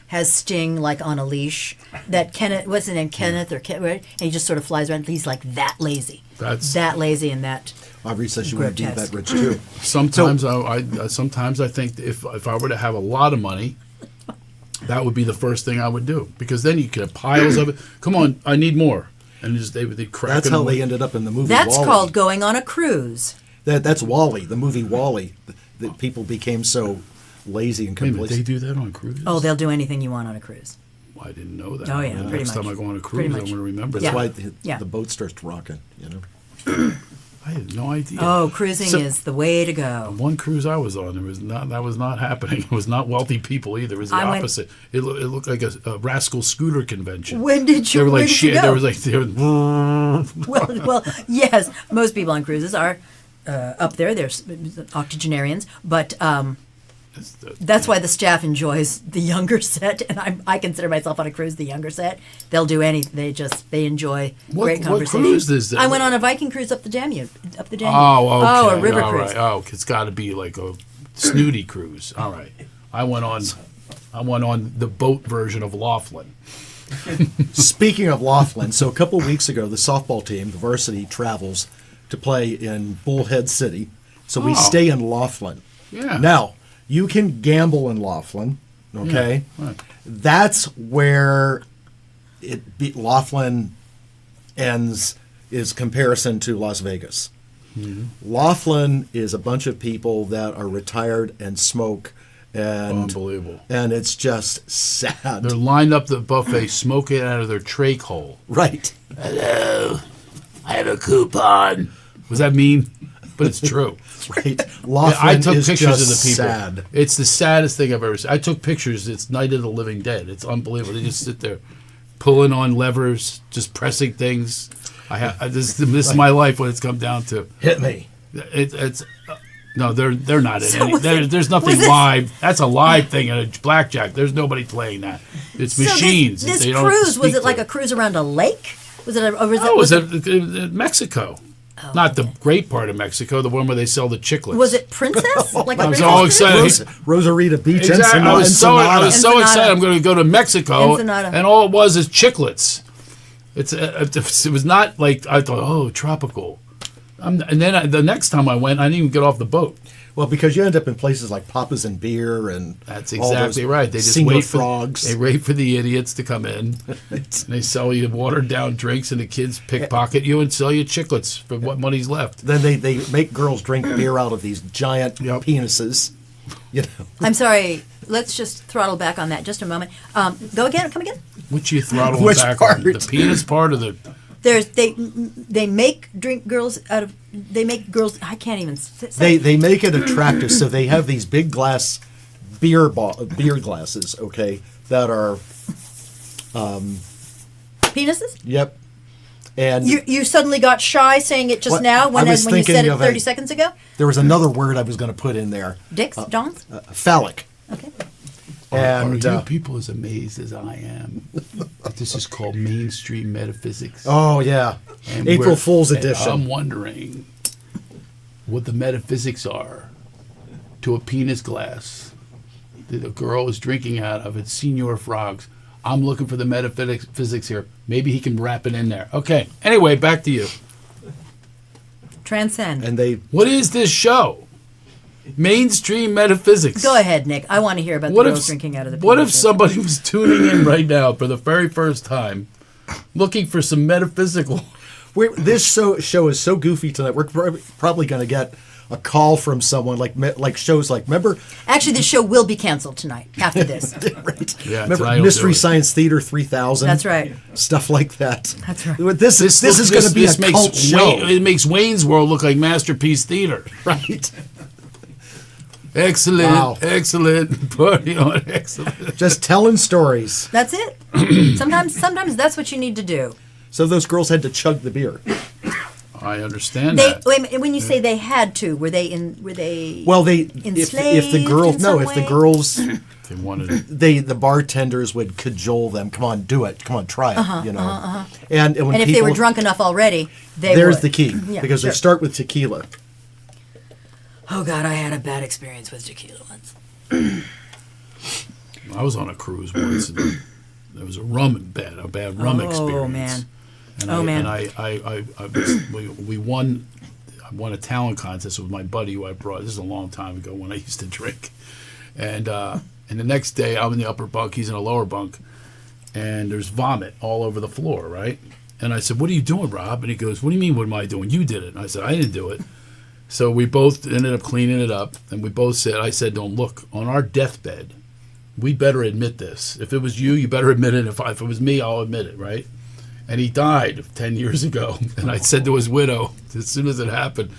has Sting like on a leash. That Kenneth, what's his name, Kenneth or right? And he just sort of flies around. He's like that lazy. That's- that lazy and that. Aubrey says she wouldn't be Grotesque. that rich too. Sometimes sometimes I think if I were to have a lot of money, that would be the first thing I would do, because then you could have piles of it. Come on, I need more, and just they crack. That's it how away. they ended up in the movie That's WALL-E. called going on a cruise. That's WALL-E, the movie WALL-E. That people became so lazy and Wait a minute, complacent. they do that on cruises? Oh, they'll do anything you want on a cruise. I didn't know that. Oh, yeah, The pretty next much. time I go on a Pretty cruise, I'm much. going to remember That's that. why Yeah. the boat starts rocking, you know. I had no idea. Oh, cruising So- is the way to go. One cruise I was on, that was not happening. It was not wealthy people either. It was the I went- opposite. It looked like a rascal scooter convention. When did you? They were where like did you shit. go? There was like they were, well, yes. Most people on cruises are up there. They're octogenarians, but that's why the staff enjoys the younger set, and I consider myself on a cruise the younger set. They'll do anything. They enjoy great what conversation. cruise is that? I went on a Viking cruise up the Danube. Up the Danube. Oh, okay. Oh, a river All cruise. right. Oh, it's got to be like a snooty cruise. All right. I went on the boat version of Laughlin. Speaking of Laughlin, so a couple of weeks ago, the softball team, the varsity, travels to play in Bullhead City. So we Oh. stay in Laughlin. Yeah. Now, you can gamble in Laughlin, okay? Yeah, right. That's where Laughlin ends is comparison to Las Vegas. Mm-hmm. Laughlin is a bunch of people that are retired and smoke, and Unbelievable. and it's just sad. They're lined up the buffet, smoking out of their trach hole. Right. Hello, I have a coupon. Was that mean? But it's true. Right. Yeah, Laughlin I took is pictures just of the people. sad. It's the saddest thing I've ever seen. I took pictures. It's Night of the Living Dead. It's unbelievable. They just sit there, pulling on levers, just pressing things. This is my life when it's come down to. Hit me. It's no, they're not in So any. was it- There's nothing was this- live. That's a live thing in a blackjack. There's nobody playing that. It's machines. So this They don't cruise, was speak it like to a cruise around a lake? Was it? Or was Oh, it? it Was was it, in Mexico. Not the great part of Mexico, the one where they sell the chiclets. was it Princess? Like a I was Princess all cruise? excited. Rosarita Beach. Exactly. I was so Ensenada. excited. I'm going to go to Mexico, Ensenada. and all it was is chiclets. It was not like I thought. Oh, tropical. And then the next time I went, I didn't even get off the boat. Well, because you end up in places like Papa's and Beer and That's all those exactly right. They just singer wait for frogs. They wait for the idiots to come in. And they sell you watered down drinks, and the kids pickpocket you and sell you chiclets for what money's left. Then they make girls drink beer out of these giant Yep. penises. You know. I'm sorry. Let's just throttle back on that just a moment. Go again. Come again. Which you throttle Which back part? on the penis part of the. They make drink girls out of they make girls. I can't even say. They make it attractive, so they have these big glass beer glasses, okay, that are Penises. yep. And You suddenly got shy saying it just What- now when I was you said thinking it of 30 a- seconds ago. there was another word I was going to put in there, Dicks, dongs. phallic. Okay. And Are you people as amazed as I am? This is called mainstream metaphysics. oh yeah, And April we're- Fool's and edition. I'm wondering what the metaphysics are to a penis glass that a girl is drinking out of. It's Senior Frogs. I'm looking for the metaphysics here. Maybe he can wrap it in there. Okay. Anyway, back to you. Transcend. And they What is this show? Mainstream metaphysics. Go ahead, Nick. I want to hear about the What girls if drinking out of the. What if penis. somebody was tuning in right now for the very first time, looking for some metaphysical? this show is so goofy tonight. We're probably going to get a call from someone like shows like remember Actually, this show will be canceled tonight after this. right? Yeah, Remember tonight will Mystery do it. Science Theater 3000? That's right. Stuff like that. That's right. This is going to be a cult show, It makes Wayne's World look like Masterpiece Theater. right? Excellent, Wow. excellent, party on, excellent. Just telling stories. That's it. Sometimes that's what you need to do. So those girls had to chug the beer. I understand They that. wait a minute, when you say they had to, were they? Well, if Enslaved the girls in some way? They wanted it. the bartenders would cajole them. Come on, do it. Come on, try it. And when And if they were people- drunk enough already, they there's would. the key Yeah, because sure. they start with tequila. Oh God, I had a bad experience with tequila once. I was on a cruise once, and there was a bad rum experience. Oh man. And Oh, man. And we won. I won a talent contest with my buddy who I brought. This is a long time ago when I used to drink, and the next day I'm in the upper bunk, he's in a lower bunk, and there's vomit all over the floor, right? And I said, "What are you doing, Rob?" And he goes, "What do you mean? What am I doing? You did it." And I said, "I didn't do it." So we both ended up cleaning it up, and we both said, "I said, don't look on our deathbed. We better admit this. If it was you, you better admit it. If it was me, I'll admit it, right?" And he died 10 years ago. And I said to his widow, as soon as it happened,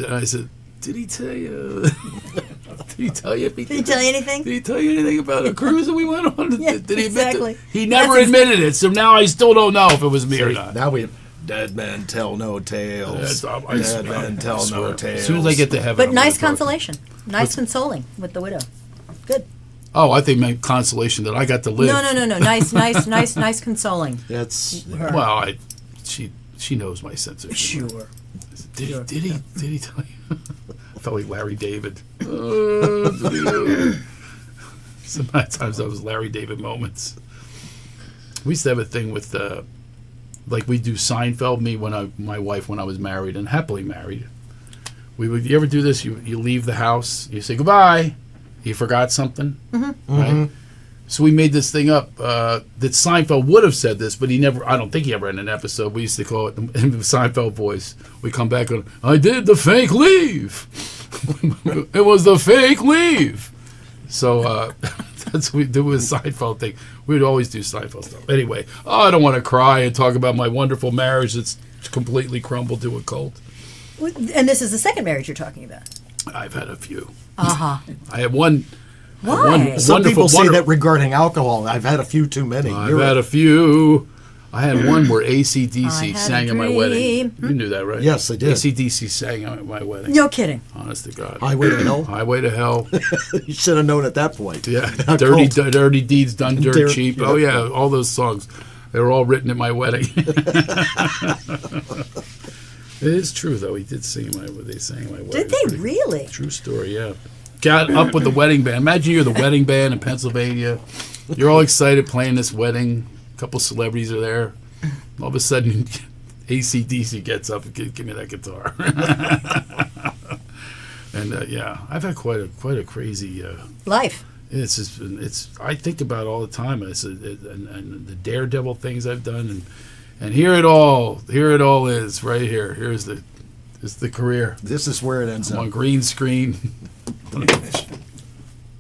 I said, "Did he tell you? Did he tell you? Did he tell you anything? Did he tell you anything about a cruise that we went on? Yeah, Did he admit exactly. it? He never That's admitted it. So now I still don't know if it was me or not. Now we have dead men tell no tales. Dead men tell no tales. As soon as I get to heaven, But I'm nice gonna talk. consolation, nice consoling with the widow. Good. Oh, I think my consolation that I got to live. No. Nice consoling. That's Her. Well, she knows my sense of humor. Sure. Did he tell you? I felt like Larry David. Sometimes that was Larry David moments. We used to have a thing with, like we do Seinfeld. My wife when I was married and happily married. You ever do this? You leave the house. You say goodbye. You forgot something, right? So we made this thing up that Seinfeld would have said this, but he never. I don't think he ever had an episode. We used to call it in the Seinfeld voice. We come back on. I did the fake leave. It was the fake leave. So that's what we do with Seinfeld thing. We'd always do Seinfeld stuff. Anyway, I don't want to cry and talk about my wonderful marriage that's completely crumbled to a cult. And this is the second marriage you're talking about. I've had a few. Uh-huh. I have one. Why? some people say wonderful- that regarding alcohol. I've had a few too many. I've had a few. I had one where I AC/DC had sang a at my wedding. dream. You knew that, right? Yes, I did. AC/DC sang at my wedding. No kidding. Honest to God. Highway to Hell. Highway to Hell. You should have known at that point. Yeah. Not dirty, cult. dirty deeds done dirt Dirt, cheap. yeah. Oh yeah, all those songs. They were all written at my wedding. It is true though. He did sing they sang at my wedding. Did they Pretty- really? True story, yeah. Got up with the wedding band. Imagine you're the wedding band in Pennsylvania. You're all excited playing this wedding. A couple celebrities are there. All of a sudden, AC/DC gets up and give me that guitar. And yeah, I've had quite a crazy. Life. It's just I think about it all the time. And the daredevil things I've done, and here it all is right here. Here's the career. This is where it ends I'm on up. green screen.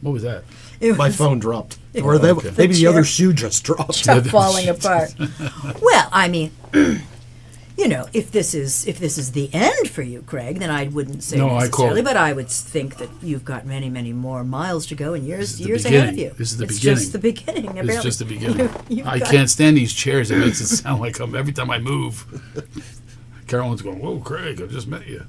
What was that? It My was phone dropped. It Or they, Okay. maybe the chair. other shoe just dropped. just falling apart. Well, I mean, if this is the end for you, Craig, then I wouldn't say No, I call necessarily, it- but I would think that you've got many, many more miles to go and This years is the ahead of beginning. you. This is the it's beginning. just the beginning. It's apparently. just the beginning. You've I got- can't stand these chairs. It makes it sound like every time I move. Carolyn's going, "Whoa, Craig, I just met you."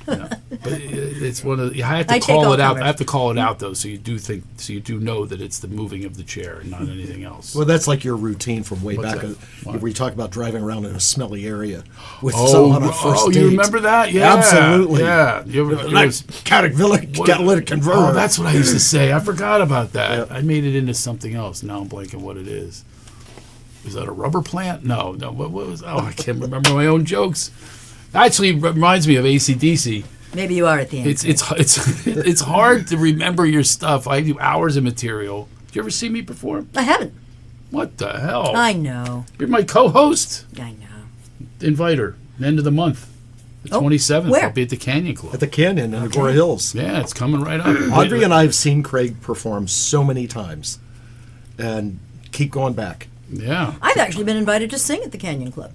Yeah. But it's one of the, I have to I take call all it out. comers. I have to call it out though, so you do know that it's the moving of the chair and not anything else. Well, that's like your routine from way What's back, that? What? where you talk about driving around in a smelly area with someone on a first date. You remember that? Yeah, Absolutely. Yeah, you ever, it was- catalytic converter. Oh, that's what I used to say. I forgot about that. Yeah. I made it into something else. Now I'm blanking what it is. Is that a rubber plant? No. What was? Oh, I can't remember my own jokes. Actually, it reminds me of AC/DC. Maybe you are at the end. It's hard to remember your stuff. I do hours of material. Did you ever see me perform? I haven't. What the hell? I know. You're my co-host. I know. Invite her. End of the month. The Oh, 27th. where? I'll be at the Canyon Club. At the Canyon in Agora Hills. Yeah, it's coming right up. Audrey and I have seen Craig perform so many times, and keep going back. Yeah. I've actually been invited to sing at the Canyon Club.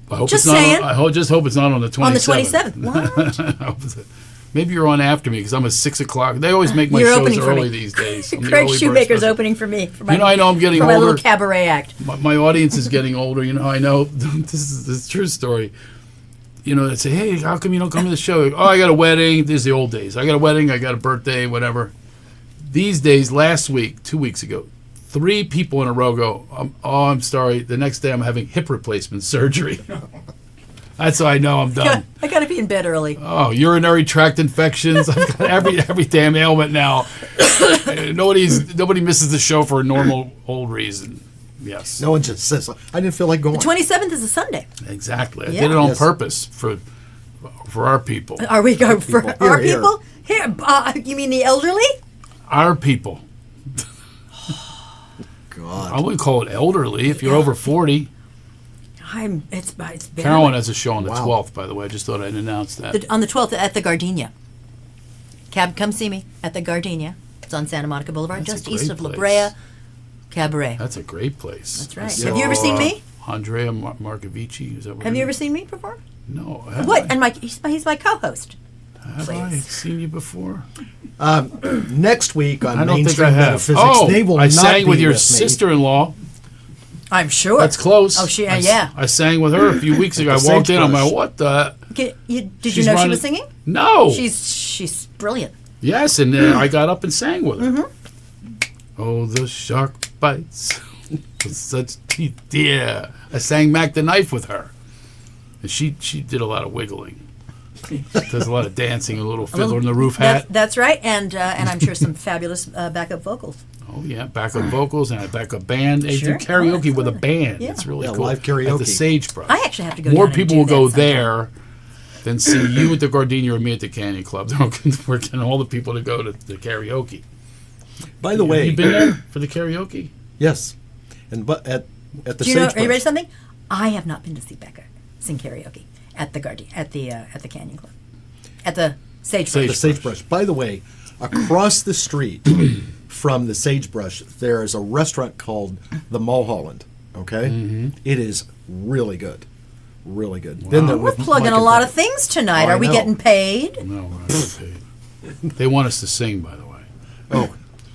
I hope Just it's not. saying. Just hope it's not on the 27th. On the 27th. What? Maybe you're on after me because I'm a 6 o'clock. They always make my You're shows opening for early me. these days. I'm the Craig early bird Shoemaker's special. opening for me. For my, I know I'm getting for my older. little cabaret act. My audience is getting older. You know, I know this is a true story. You know, they say, "Hey, how come you don't come to the show?" "Oh, I got a wedding." This is the old days. I got a wedding. I got a birthday. Whatever. These days, last week, 2 weeks ago, 3 people in a row go, "Oh, I'm sorry. The next day, I'm having hip replacement surgery." That's how I know I'm done. I got to be in bed early. Oh, urinary tract infections. I've got every damn ailment now. Nobody misses the show for a normal old reason. Yes. No one just says, I didn't feel like going. The 27th is a Sunday. Exactly. I Yeah. did it on Yes. purpose for our people. Are we going for people. our Here, here. people? Here, you mean the elderly? Our people. God. I wouldn't call it elderly if you're over 40. It's been Carolyn has a show on the Wow. 12th, by the way. I just thought I'd announce that. on the 12th at the Gardenia. Come see me at the Gardenia. It's on Santa Monica Boulevard, That's a just east great of La place. Brea Cabaret. That's a great place. That's I right. saw, Have you ever seen me? Andrea Marcovici. Is that what Have her you name ever seen me perform? is? No. Have What? I? And he's my co-host. Have I please. seen you before? Next week on I don't think I Mainstream have. Metaphysics, Oh, they will I not sang be with your me. sister-in-law. I'm sure. That's close. Oh, she. I, Yeah. I sang with her a few weeks ago. I The walked in. I'm sagebrush. like, what the? Did you She's know she running- was singing? No. She's brilliant. Yes, and I got up and sang with her. Mm-hmm. Oh, the shark bites with such teeth. Yeah. I sang Mac the Knife with her. And she did a lot of wiggling. Does a lot of dancing, a little fiddler in the roof hat. That's right, and I'm sure some fabulous backup vocals. Oh, yeah, backup vocals and a backup band. They Sure. do karaoke Oh, with a absolutely. band. Yeah. It's really Yeah, cool. live At karaoke. the Sagebrush. I actually have to go. More down and people do will go that sometime. there than see you at the Gardenia or me at the Canyon Club. We're getting all the people to go to the karaoke. By the Have way, you been there for the karaoke? yes, and but at the Do you know? Are you Sagebrush. ready for something? I have not been to see Becca sing karaoke at the at the Canyon Club, at the Sagebrush. The Sagebrush. By the way, across the street from the Sagebrush, there is a restaurant called the Mulholland. Okay, It is really good, really good. Been there We're with plugging Mike a and lot Pat. of things tonight. Oh, I Are we know. getting paid? No, we're not getting paid. They want us to sing, by the way. Oh,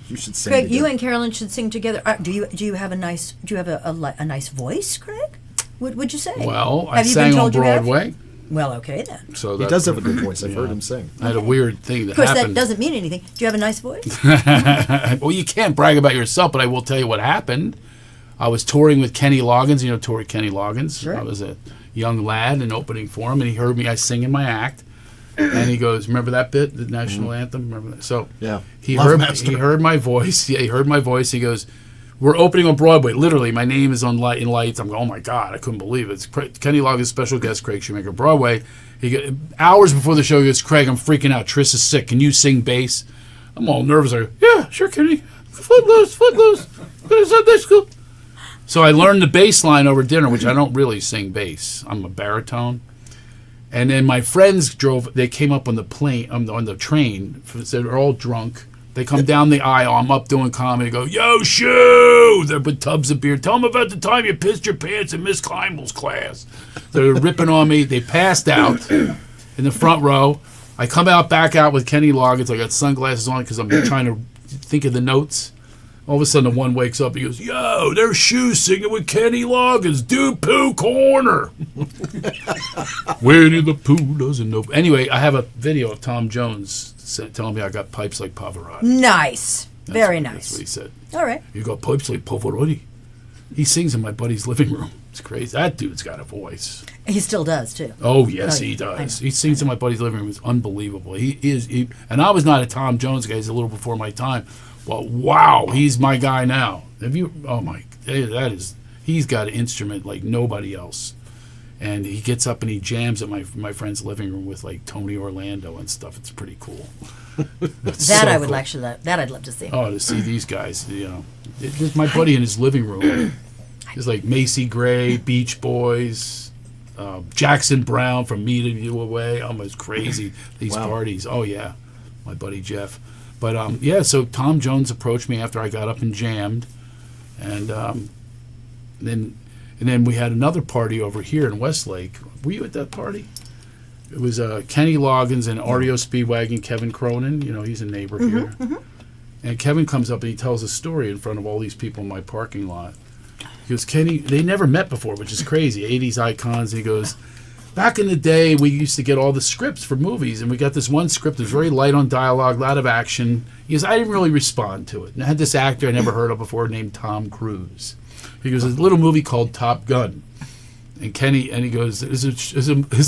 you should sing. Craig, together. you and Carolyn should sing together. Do you have a nice a nice voice, Craig? Would you say? Well, I Have you sang been on told you have? Broadway, Well, okay then. so He that does have a good voice. I've Yeah. heard him sing. I had a weird thing that Of course, that happened. doesn't mean anything. Do you have a nice voice? Well, you can't brag about yourself, but I will tell you what happened. I was touring with Kenny Loggins. You know, Kenny Loggins. Sure. I was a young lad and opening for him, and he heard me. I sing in my act, and he goes, "Remember that bit, the national anthem? Remember that?" So Yeah. he Love heard Master. he heard my voice. Yeah, he heard my voice. He goes, "We're opening on Broadway. Literally, my name is on in lights." I'm going, "Oh my God!" I couldn't believe it. It's Kenny Loggins, special guest Craig Shoemaker, Broadway. Hours before the show, he goes, "Craig, I'm freaking out. Triss is sick. Can you sing bass?" I'm all nervous. I go, "Yeah, sure, Kenny. Footloose, footloose. Go to Sunday school." So I learned the bass line over dinner, which I don't really sing bass. I'm a baritone. And then my friends they came up on the plane, on the train. So they're all drunk, They come down the aisle. I'm up doing comedy. Go, yo, shoo! They're with tubs of beer. Tell them about the time you pissed your pants in Miss Kleinmel's class. They're ripping on me. They passed out in the front row. I come back out with Kenny Loggins. I got sunglasses on because I'm trying to think of the notes. All of a sudden, the one wakes up. He goes, yo, there's Shoes singing with Kenny Loggins. Do Pooh Corner. Winnie the Pooh doesn't know. Anyway, I have a video of Tom Jones telling me I got pipes like Pavarotti. Nice. Very That's nice. what he said. All right. You got pipes like Pavarotti. He sings in my buddy's living room. It's crazy. That dude's got a voice. He still does, too. Oh, yes, Oh, he I does. know. He sings in my buddy's living room. It's unbelievable. He is. And I was not a Tom Jones guy. He's a little before my time. But wow, he's my guy now. Have you? Oh my, that is. He's got an instrument like nobody else, and he gets up and he jams at my friend's living room with like Tony Orlando and stuff. It's pretty cool. That I would actually. That I'd love to see. Oh, to see these guys, there's my buddy in his living room. There's like Macy Gray, Beach Boys, Jackson Brown from Me to You Away. Almost crazy these Wow. parties. Oh yeah, my buddy Jeff. But so Tom Jones approached me after I got up and jammed, and then we had another party over here in Westlake. Were you at that party? It was Kenny Loggins and REO Speedwagon, Kevin Cronin. He's a neighbor here. And Kevin comes up and he tells a story in front of all these people in my parking lot. He goes, Kenny, they never met before, which is crazy. 80s icons. He goes, back in the day, we used to get all the scripts for movies, and we got this one script that was very light on dialogue, a lot of action. He goes, I didn't really respond to it. And I had this actor I never heard of before named Tom Cruise. He goes, there's a little movie called Top Gun. And he goes, there's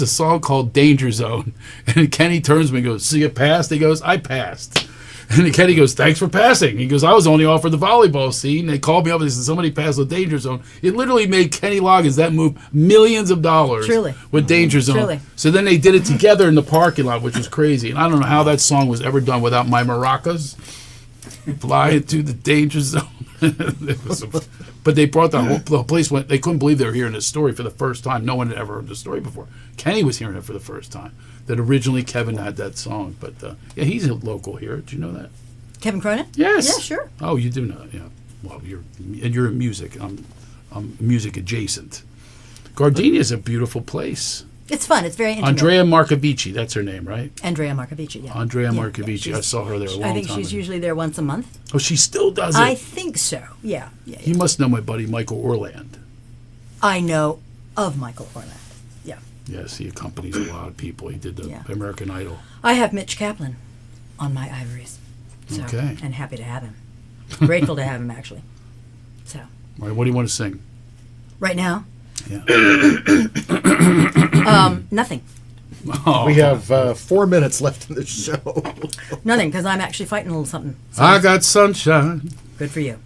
a song called Danger Zone. And Kenny turns to me and goes, so you passed? He goes, I passed. And Kenny goes, thanks for passing. He goes, I was only offered the volleyball scene. They called me up and they said, somebody passed the Danger Zone. It literally made Kenny Loggins, that move, millions of dollars Truly. with Danger Zone. Truly. So then they did it together in the parking lot, which was crazy. And I don't know how that song was ever done without my maracas flying to the Danger Zone. But they brought the whole place. They couldn't believe they were hearing this story for the first time. No one had ever heard the story before. Kenny was hearing it for the first time. That originally Kevin had that song. But yeah, he's a local here. Did you know that? Kevin Cronin? Yes. Yeah, sure. Oh, you do know. Yeah. Well, you're in music. I'm music adjacent. Gardenia is a beautiful place. It's fun. It's very intimate. Andrea Marcovici, that's her name, right? Andrea Marcovici, yeah. Andrea Yeah, Marcovici. yeah, I saw her there a long time I think she's ago. usually there once a month. Oh, she still does it. I think so. Yeah. You must know my buddy Michael Orland. I know of Michael Orland. Yeah. Yes, he accompanies a lot of people. He did the Yeah. American Idol. I have Mitch Kaplan on my ivories. So, Okay. And happy to have him. Grateful to have him, actually. So, All right, what do you want to sing? right now, Yeah. nothing. Oh, We have 4 minutes left in the show. Nothing, because I'm actually fighting a little something. So, I got sunshine. good for you.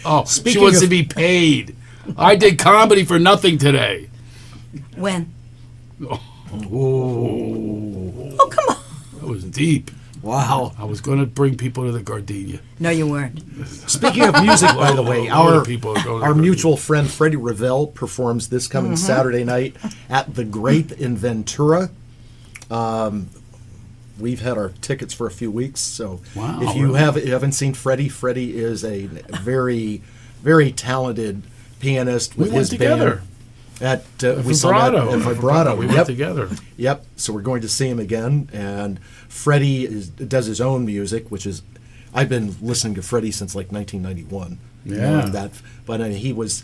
Oh, she Speaking wants of- to be paid. I did comedy for nothing today. When? Oh, Oh, come on. that was deep. Wow. I was going to bring people to the Gardenia. No, you weren't. Speaking of music, by the way, A lot of our people are going to our the mutual friend Freddie Revelle performs this coming Saturday night at the Grape in Ventura. We've had our tickets for a few weeks, so Wow, if you really? haven't seen Freddie, Freddie is a very, very talented pianist with We went his together. band. We saw that Vibrato. at Vibrato. We Yep. went together. Yep. So we're going to see him again, and Freddie does his own music, which is I've been listening to Freddie since like 1991. Yeah. But he was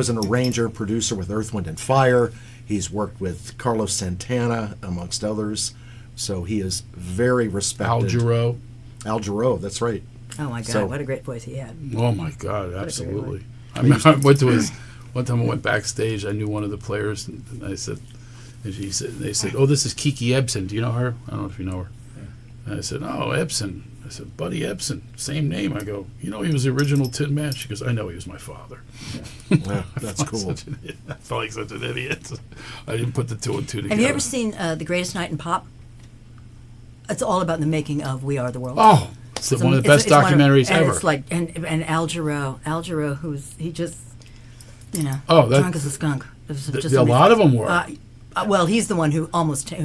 an arranger and producer with Earth, Wind and Fire. He's worked with Carlos Santana amongst others, so he is very Al respected. Jarreau. Al Jarreau, that's right. Oh, my God. So- what a great voice he had. Oh my God, absolutely. I went to his. One time I went backstage. I knew one of the players, and I said, and they said, "Oh, this is Kiki Ebsen. Do you know her? I don't know if you know her." And I said, "Oh, Ebsen." I said, "Buddy Ebsen, same name." I go, "You know, he was the original Tin Man." She goes, "I know he was my father." Yeah, that's cool. I felt like such an idiot. I didn't put the two and two together. Have you ever seen The Greatest Night in Pop? It's all about the making of We Are the World. Oh, it's one of the best one of- documentaries and ever. It's like and Al Jarreau, he just, Oh, that- drunk as a skunk. It was just a lot amazing. of them were. Well, he's the one who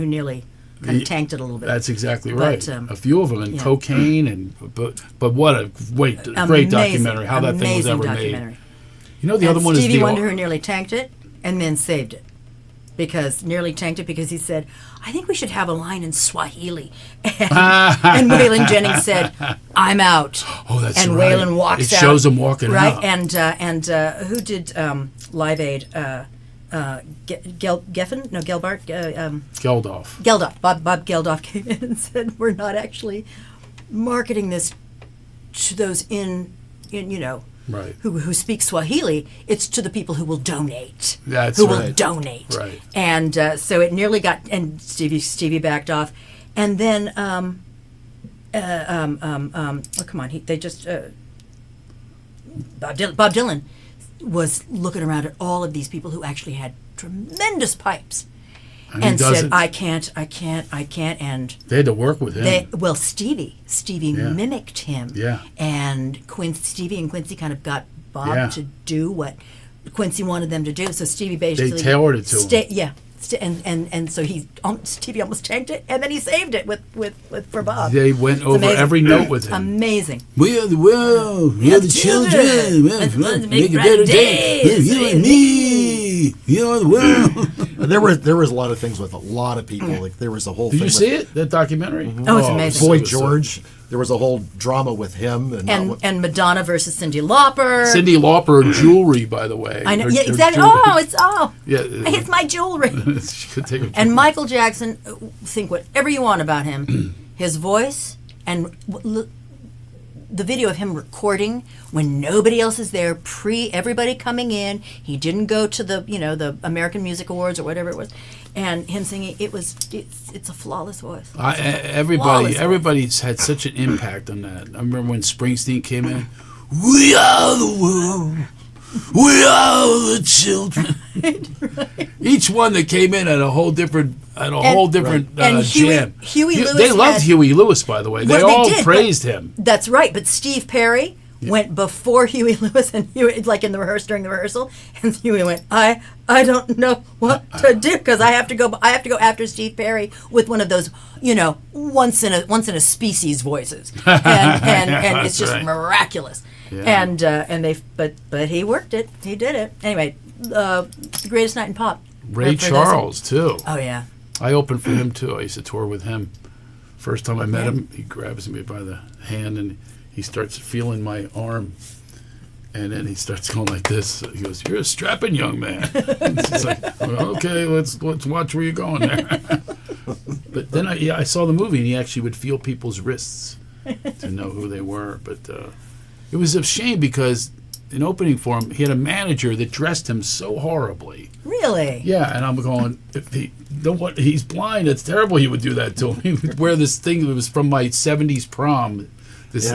nearly kind of tanked it a little bit. That's exactly right. But, a few of them, and yeah. cocaine, and but what a great documentary. How that thing was ever made. You know, the other one is Stevie Wonder, who nearly tanked it and then saved it. Because nearly tanked it because he said, I think we should have a line in Swahili. And Waylon Jennings said, I'm out. Oh, that's and right. Waylon walks out. It shows him walking right? out. And who did Live Aid? Geffen? No, Gelbart? Geldof. Geldof. Bob Geldof came in and said, we're not actually marketing this to those in Right. who speak Swahili. It's to the people who will donate. That's who right. will donate. Right. And so it nearly got, and Stevie backed off, and then oh come on, they just Bob Dylan was looking around at all of these people who actually had tremendous pipes. And said, I can't, and they had to work with him. Stevie Yeah. mimicked him. Yeah. And Stevie and Quincy kind of got Bob Yeah. to do what Quincy wanted them to do. So Stevie basically... They tailored it to him. Yeah. And so Stevie almost tanked it, and then he saved it for Bob. They went over amazing. every note with him. Amazing. We are the world. We are the children. Let's Make a better day. You and me. You are the world. There was a lot of things with a lot of people. Like there was a whole Did thing you see it? That documentary? Oh, it's amazing. Boy George. There was a whole drama with him And Madonna versus Cyndi Lauper. Cyndi Lauper jewelry, by the way. I know. Her- Yeah, her exactly. jewelry. Yeah, Yeah. it's my jewelry. She could take a And Michael Jackson, think whatever you want about him, his voice and the video of him recording when nobody else is there, everybody coming in. He didn't go to the American Music Awards or whatever it was, and him singing. It's a flawless voice. Everybody's had such an impact on that. I remember when Springsteen came in. We are the world. We are the children. Right. Each one that came in had a whole different and jam. Huey Lewis. They loved Huey Lewis, by the way. They all praised him. That's right. But Steve Perry went before Huey Lewis, and Huey, like during the rehearsal, and Huey went, I don't know what to do because I have to go after Steve Perry with one of those once in a species voices, and it's just right. miraculous. Yeah. But he worked it. He did it. Anyway, the greatest night in pop. Ray Charles too. Oh yeah. I opened for him too. I used to tour with him. First time I met him, he grabs me by the hand and he starts feeling my arm. And then he starts going like this. He goes, "You're a strapping young man." It's like, well, okay, let's watch where you're going there. But then I saw the movie, and he actually would feel people's wrists to know who they were. But it was a shame because in opening for him, he had a manager that dressed him so horribly. Really? Yeah, and I'm going, he's blind. It's terrible he would do that to him. He would wear this thing that was from my 70s prom, this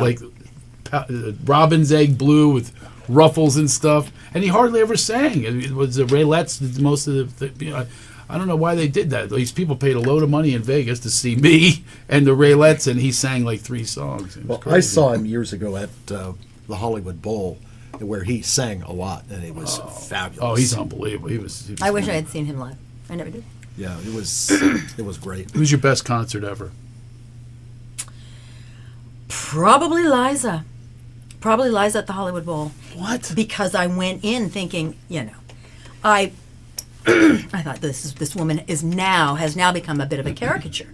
robin's egg blue with ruffles and stuff, and he hardly ever sang. It was the Raylettes did most of the I don't know why they did that. These people paid a load of money in Vegas to see me and the Raylettes, and he sang like 3 songs. Well, I saw him years ago at the Hollywood Bowl, where he sang a lot, and it was fabulous. Oh, he's unbelievable. He was I wish I had seen him live. I never did. Yeah, it was great. Who's your best concert ever? Probably Liza. Probably Liza at the Hollywood Bowl. What? Because I went in thinking, I thought this woman has now become a bit of a caricature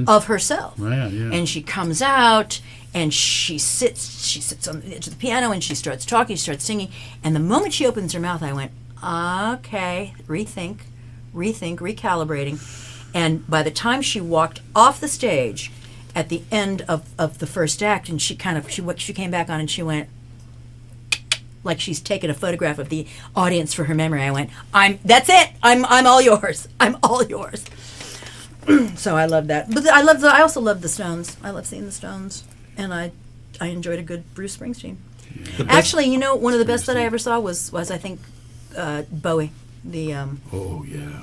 of herself. Yeah. And she comes out and she sits on the edge of the piano and she starts talking, she starts singing, and the moment she opens her mouth I went, okay, rethink, recalibrating. And by the time she walked off the stage at the end of the first act, and she came back on and she went, like she's taken a photograph of the audience for her memory. I went, that's it. I'm all yours. I'm all yours. So I love that. But I also love the Stones. I love seeing the Stones, and I enjoyed a good Bruce Springsteen. Actually, one of the best that I ever saw was I think Bowie, the oh yeah.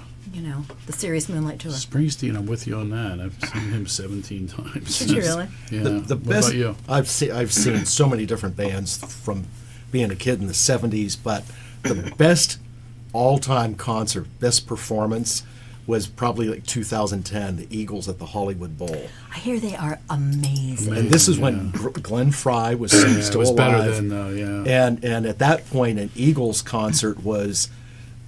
The Serious Moonlight Tour. Springsteen, I'm with you on that. I've seen him 17 times. Did you really? Yeah. The what best. about you? I've seen so many different bands from being a kid in the 70s, but the best all-time concert, best performance was probably like 2010, the Eagles at the Hollywood Bowl. I hear they are amazing. And this is when Glenn Fry was still it was alive. better then, yeah. And at that point, an Eagles concert was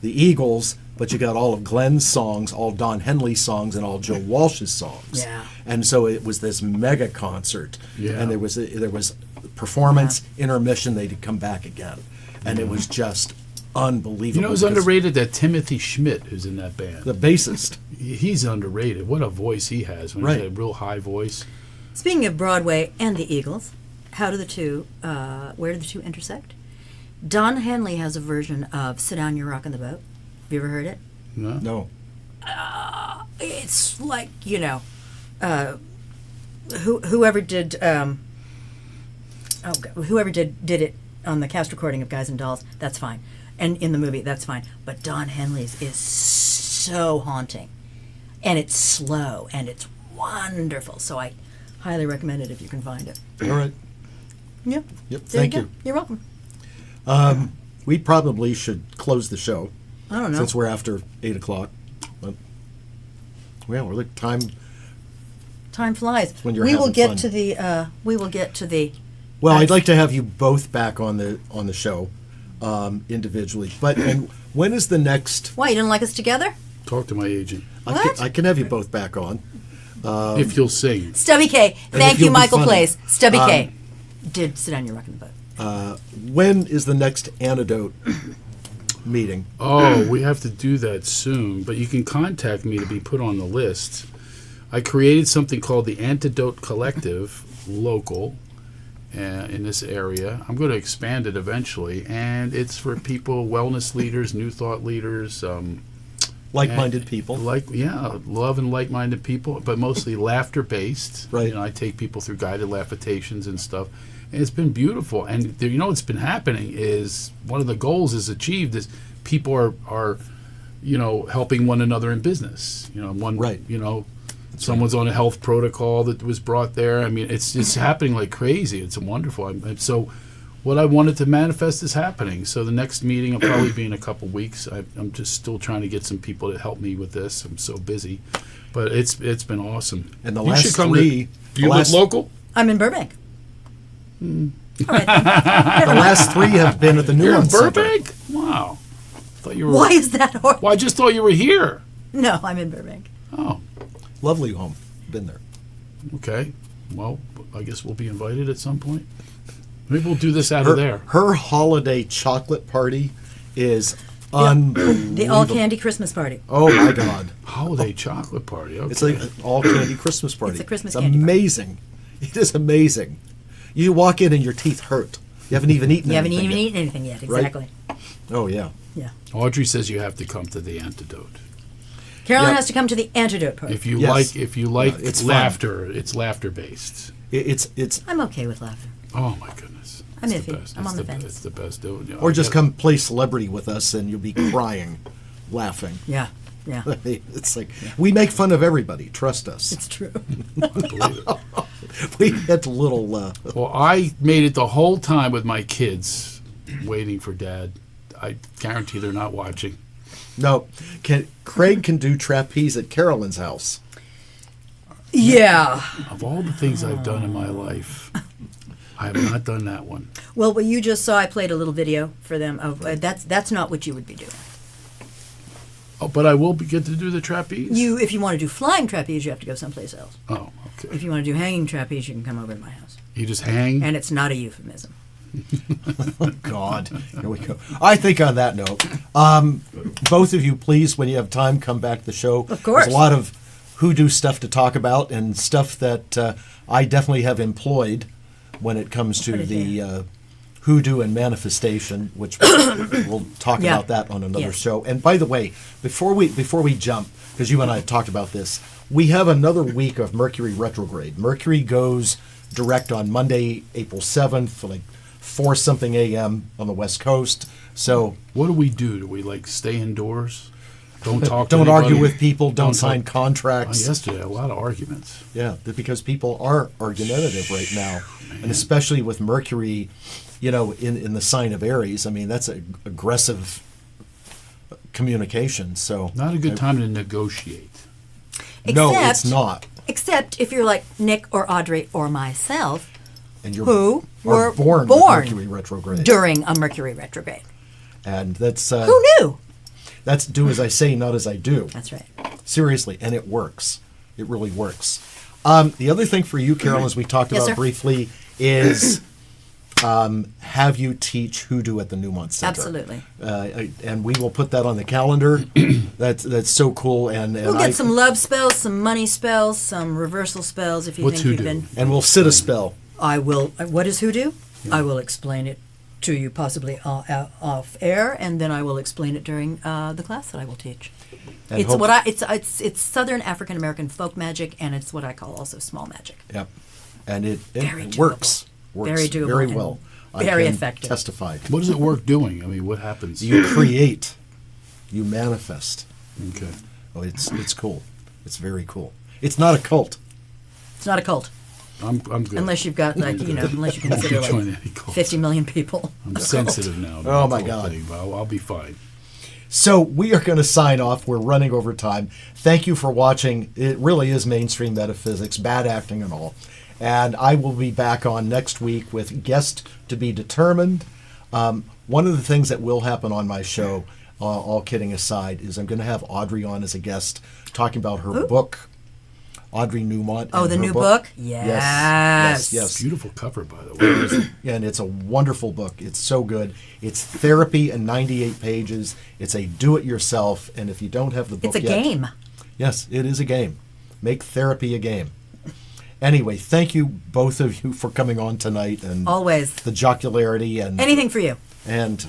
the Eagles, but you got all of Glenn's songs, all Don Henley songs, and all Joe Walsh's songs. Yeah. And so it was this mega concert. Yeah. And there was performance, intermission, they'd come back again. And it was just unbelievable. You know, it's because underrated that Timothy Schmidt, who's in that band. the bassist. He's underrated. What a voice he has. When Right. He's a real high voice. Speaking of Broadway and the Eagles, how do the two, where do the two intersect? Don Henley has a version of Sit Down, You're Rockin' the Boat. Have you ever heard it? No? No. It's like, whoever did, whoever did it on the cast recording of Guys and Dolls, that's fine. And in the movie, that's fine. But Don Henley's is so haunting. And it's slow, and it's wonderful. So I highly recommend it if you can find it. All right. Yeah. Yep. There Thank go. you. You're welcome. We probably should close the show I don't know. since we're after 8 o'clock. But, well, we're like time. Time flies. when you're we will having get fun. to the. We will get to the. Well, I'd like to have you both back on the show individually. But and when is the next? Why you didn't like us together? Talk to my agent. What? I can have you both back on. If you'll sing. Stubby K. And Thank if you, you'll be Michael funny. Place. Stubby K. Did Sit Down, You're Rockin' the Boat. When is the next antidote meeting? Oh, we have to do that soon. But you can contact me to be put on the list. I created something called the Antidote Collective, local, in this area. I'm going to expand it eventually. And it's for people, wellness leaders, new thought leaders, Like-minded people. love and like-minded people, but mostly laughter-based. Right. You know, I take people through guided laughitations and stuff, and it's been beautiful. And you know what's been happening is one of the goals is achieved is people are helping one another in business. Right. Someone's on a health protocol that was brought there. I mean, it's happening like crazy. It's wonderful. And so what I wanted to manifest is happening. So the next meeting will probably be in a couple weeks. I'm just still trying to get some people to help me with this. I'm so busy. But it's been awesome. And the You last should come three. Do you live local? I'm in Burbank. All right. The last three have been at the You're in Newmont Center. Burbank? Wow. Thought you were. Why is that hard? Well, I just thought you were here. No, I'm in Burbank. Oh, Lovely home. Been there. okay. Well, I guess we'll be invited at some point. Maybe we'll do this out of there. Her holiday chocolate party is unbelievable. The all candy Christmas party. Oh my God! Holiday chocolate party. Okay. It's like an all candy Christmas party. It's a Christmas It's candy party. amazing. It is amazing. You walk in and your teeth hurt. You haven't even eaten. You haven't anything even yet. eaten anything yet. Right. Exactly. Oh yeah. Yeah. Audrey says you have to come to the antidote. Carolyn Yeah. has to come to the antidote party. If you Yes. like It's fun. laughter, it's laughter based. It's I'm okay with laughter. Oh my goodness. I'm It's the iffy. best. I'm It's on the the fence. It's the best. or just come play celebrity with us and you'll be crying, laughing. Yeah. Yeah. It's like we make fun of everybody. Trust us. It's true. We get a little. Well, I made it the whole time with my kids, waiting for Dad. I guarantee they're not watching. No, Craig can do trapeze at Carolyn's house. Yeah. Of all the things I've done in my life, I have not done that one. Well, what you just saw, I played a little video for them of that's not what you would be doing. Oh, but I will get to do the trapeze. If you want to do flying trapeze, you have to go someplace else. Oh, okay. If you want to do hanging trapeze, you can come over to my house. You just hang. And it's not a euphemism. God, here we go. I think on that note, both of you, please, when you have time, come back to the show. Of course. There's a lot of hoodoo stuff to talk about and stuff that I definitely have employed when it comes to Put it the hoodoo and manifestation, which we'll talk Yeah. about that on another Yes. show. And by the way, before we jump, because you and I have talked about this, we have another week of Mercury retrograde. Mercury goes direct on Monday, April 7th, like 4-something a.m. on the West Coast. So What do? Do we stay indoors? Don't talk. to don't anybody? argue with people. Don't sign talk- contracts. Yesterday, a lot of arguments. Yeah, because people are argumentative right now, and especially with Mercury, in the sign of Aries. I mean, that's an aggressive communication. So Not a good time to negotiate. no, Except- it's not. Except if you're like Nick or Audrey or myself, And you're who are were born with Mercury retrograde, during a Mercury retrograde. and that's Who knew? that's do as I say, not as I do. That's right. Seriously, and it works. It really works. The other thing for you, Carol, as we talked Yes, about sir. briefly, is have you teach hoodoo at the Newmont Center. Absolutely. And we will put that on the calendar. That's so cool. And We'll get some love spells, some money spells, some reversal spells if you What's think you've hoodoo? been. and we'll sit a spell. I will. What is hoodoo? I will explain it to you possibly off air, and then I will explain it during the class that I will teach. And It's hope- what I it's Southern African American folk magic, and it's what I call also small magic. Yep. And it Very works. doable. Works Very doable very and well. very I can effective. Testify. What does it work doing? I mean, what happens? You create. You manifest. Okay. Oh, it's cool. It's very cool. It's not a cult. It's not a cult, I'm good. unless you've got like unless you consider Join like any cult. 50 million people. I'm sensitive now. to Oh, the my cult God. thing, but I'll be fine. So we are going to sign off. We're running over time. Thank you for watching. It really is mainstream metaphysics, bad acting and all. And I will be back on next week with guest to be determined. One of the things that will happen on my show, all kidding aside, is I'm going to have Audrey on as a guest talking about her book, Audrey Newmont. Oh, and the her new book? Yes. Beautiful cover, by the way. And it's a wonderful book. It's so good. It's therapy in 98 pages. It's a do-it-yourself. And if you don't have the book It's a yet, game. yes, it is a game. Make therapy a game. Anyway, thank you, both of you, for coming on tonight. And Always. the jocularity and Anything for you. and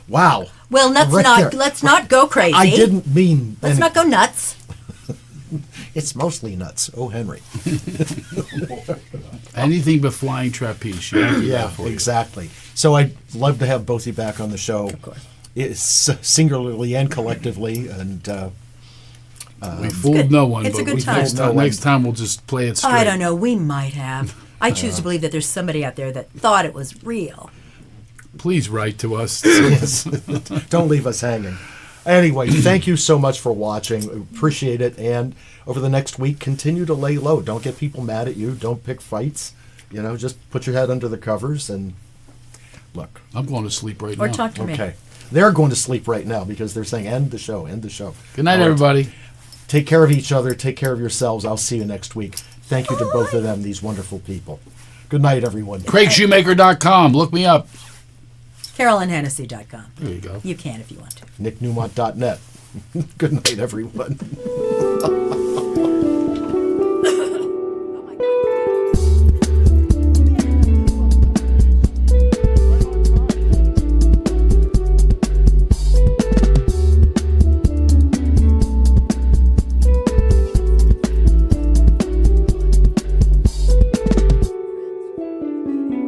wow. Well, Right there. let's not go crazy. I didn't mean Let's not go nuts. It's mostly nuts. Oh, Henry. Anything but flying trapeze. Yeah, exactly. So I'd love to have both of you back on the show. Of course. It's singularly and collectively, and We fooled good. no one. It's a but good time. Next time, next time we'll just play it straight. I don't know. We might have. I choose to believe that there's somebody out there that thought it was real. Please write to us. don't leave us hanging. Anyway, thank you so much for watching. Appreciate it. And over the next week, continue to lay low. Don't get people mad at you. Don't pick fights. Just put your head under the covers and look. I'm going to sleep right Or now. talk to me. Okay. They're going to sleep right now because they're saying, end the show, end the show. Good night, All right. everybody. Take care of each other. Take care of yourselves. I'll see you next week. Thank you to both of them, these wonderful people. Good night, everyone. CraigShoemaker.com. Look me up. CarolynHennessy.com. There you go. You can if you want to. NickNewmont.net. Good night, everyone.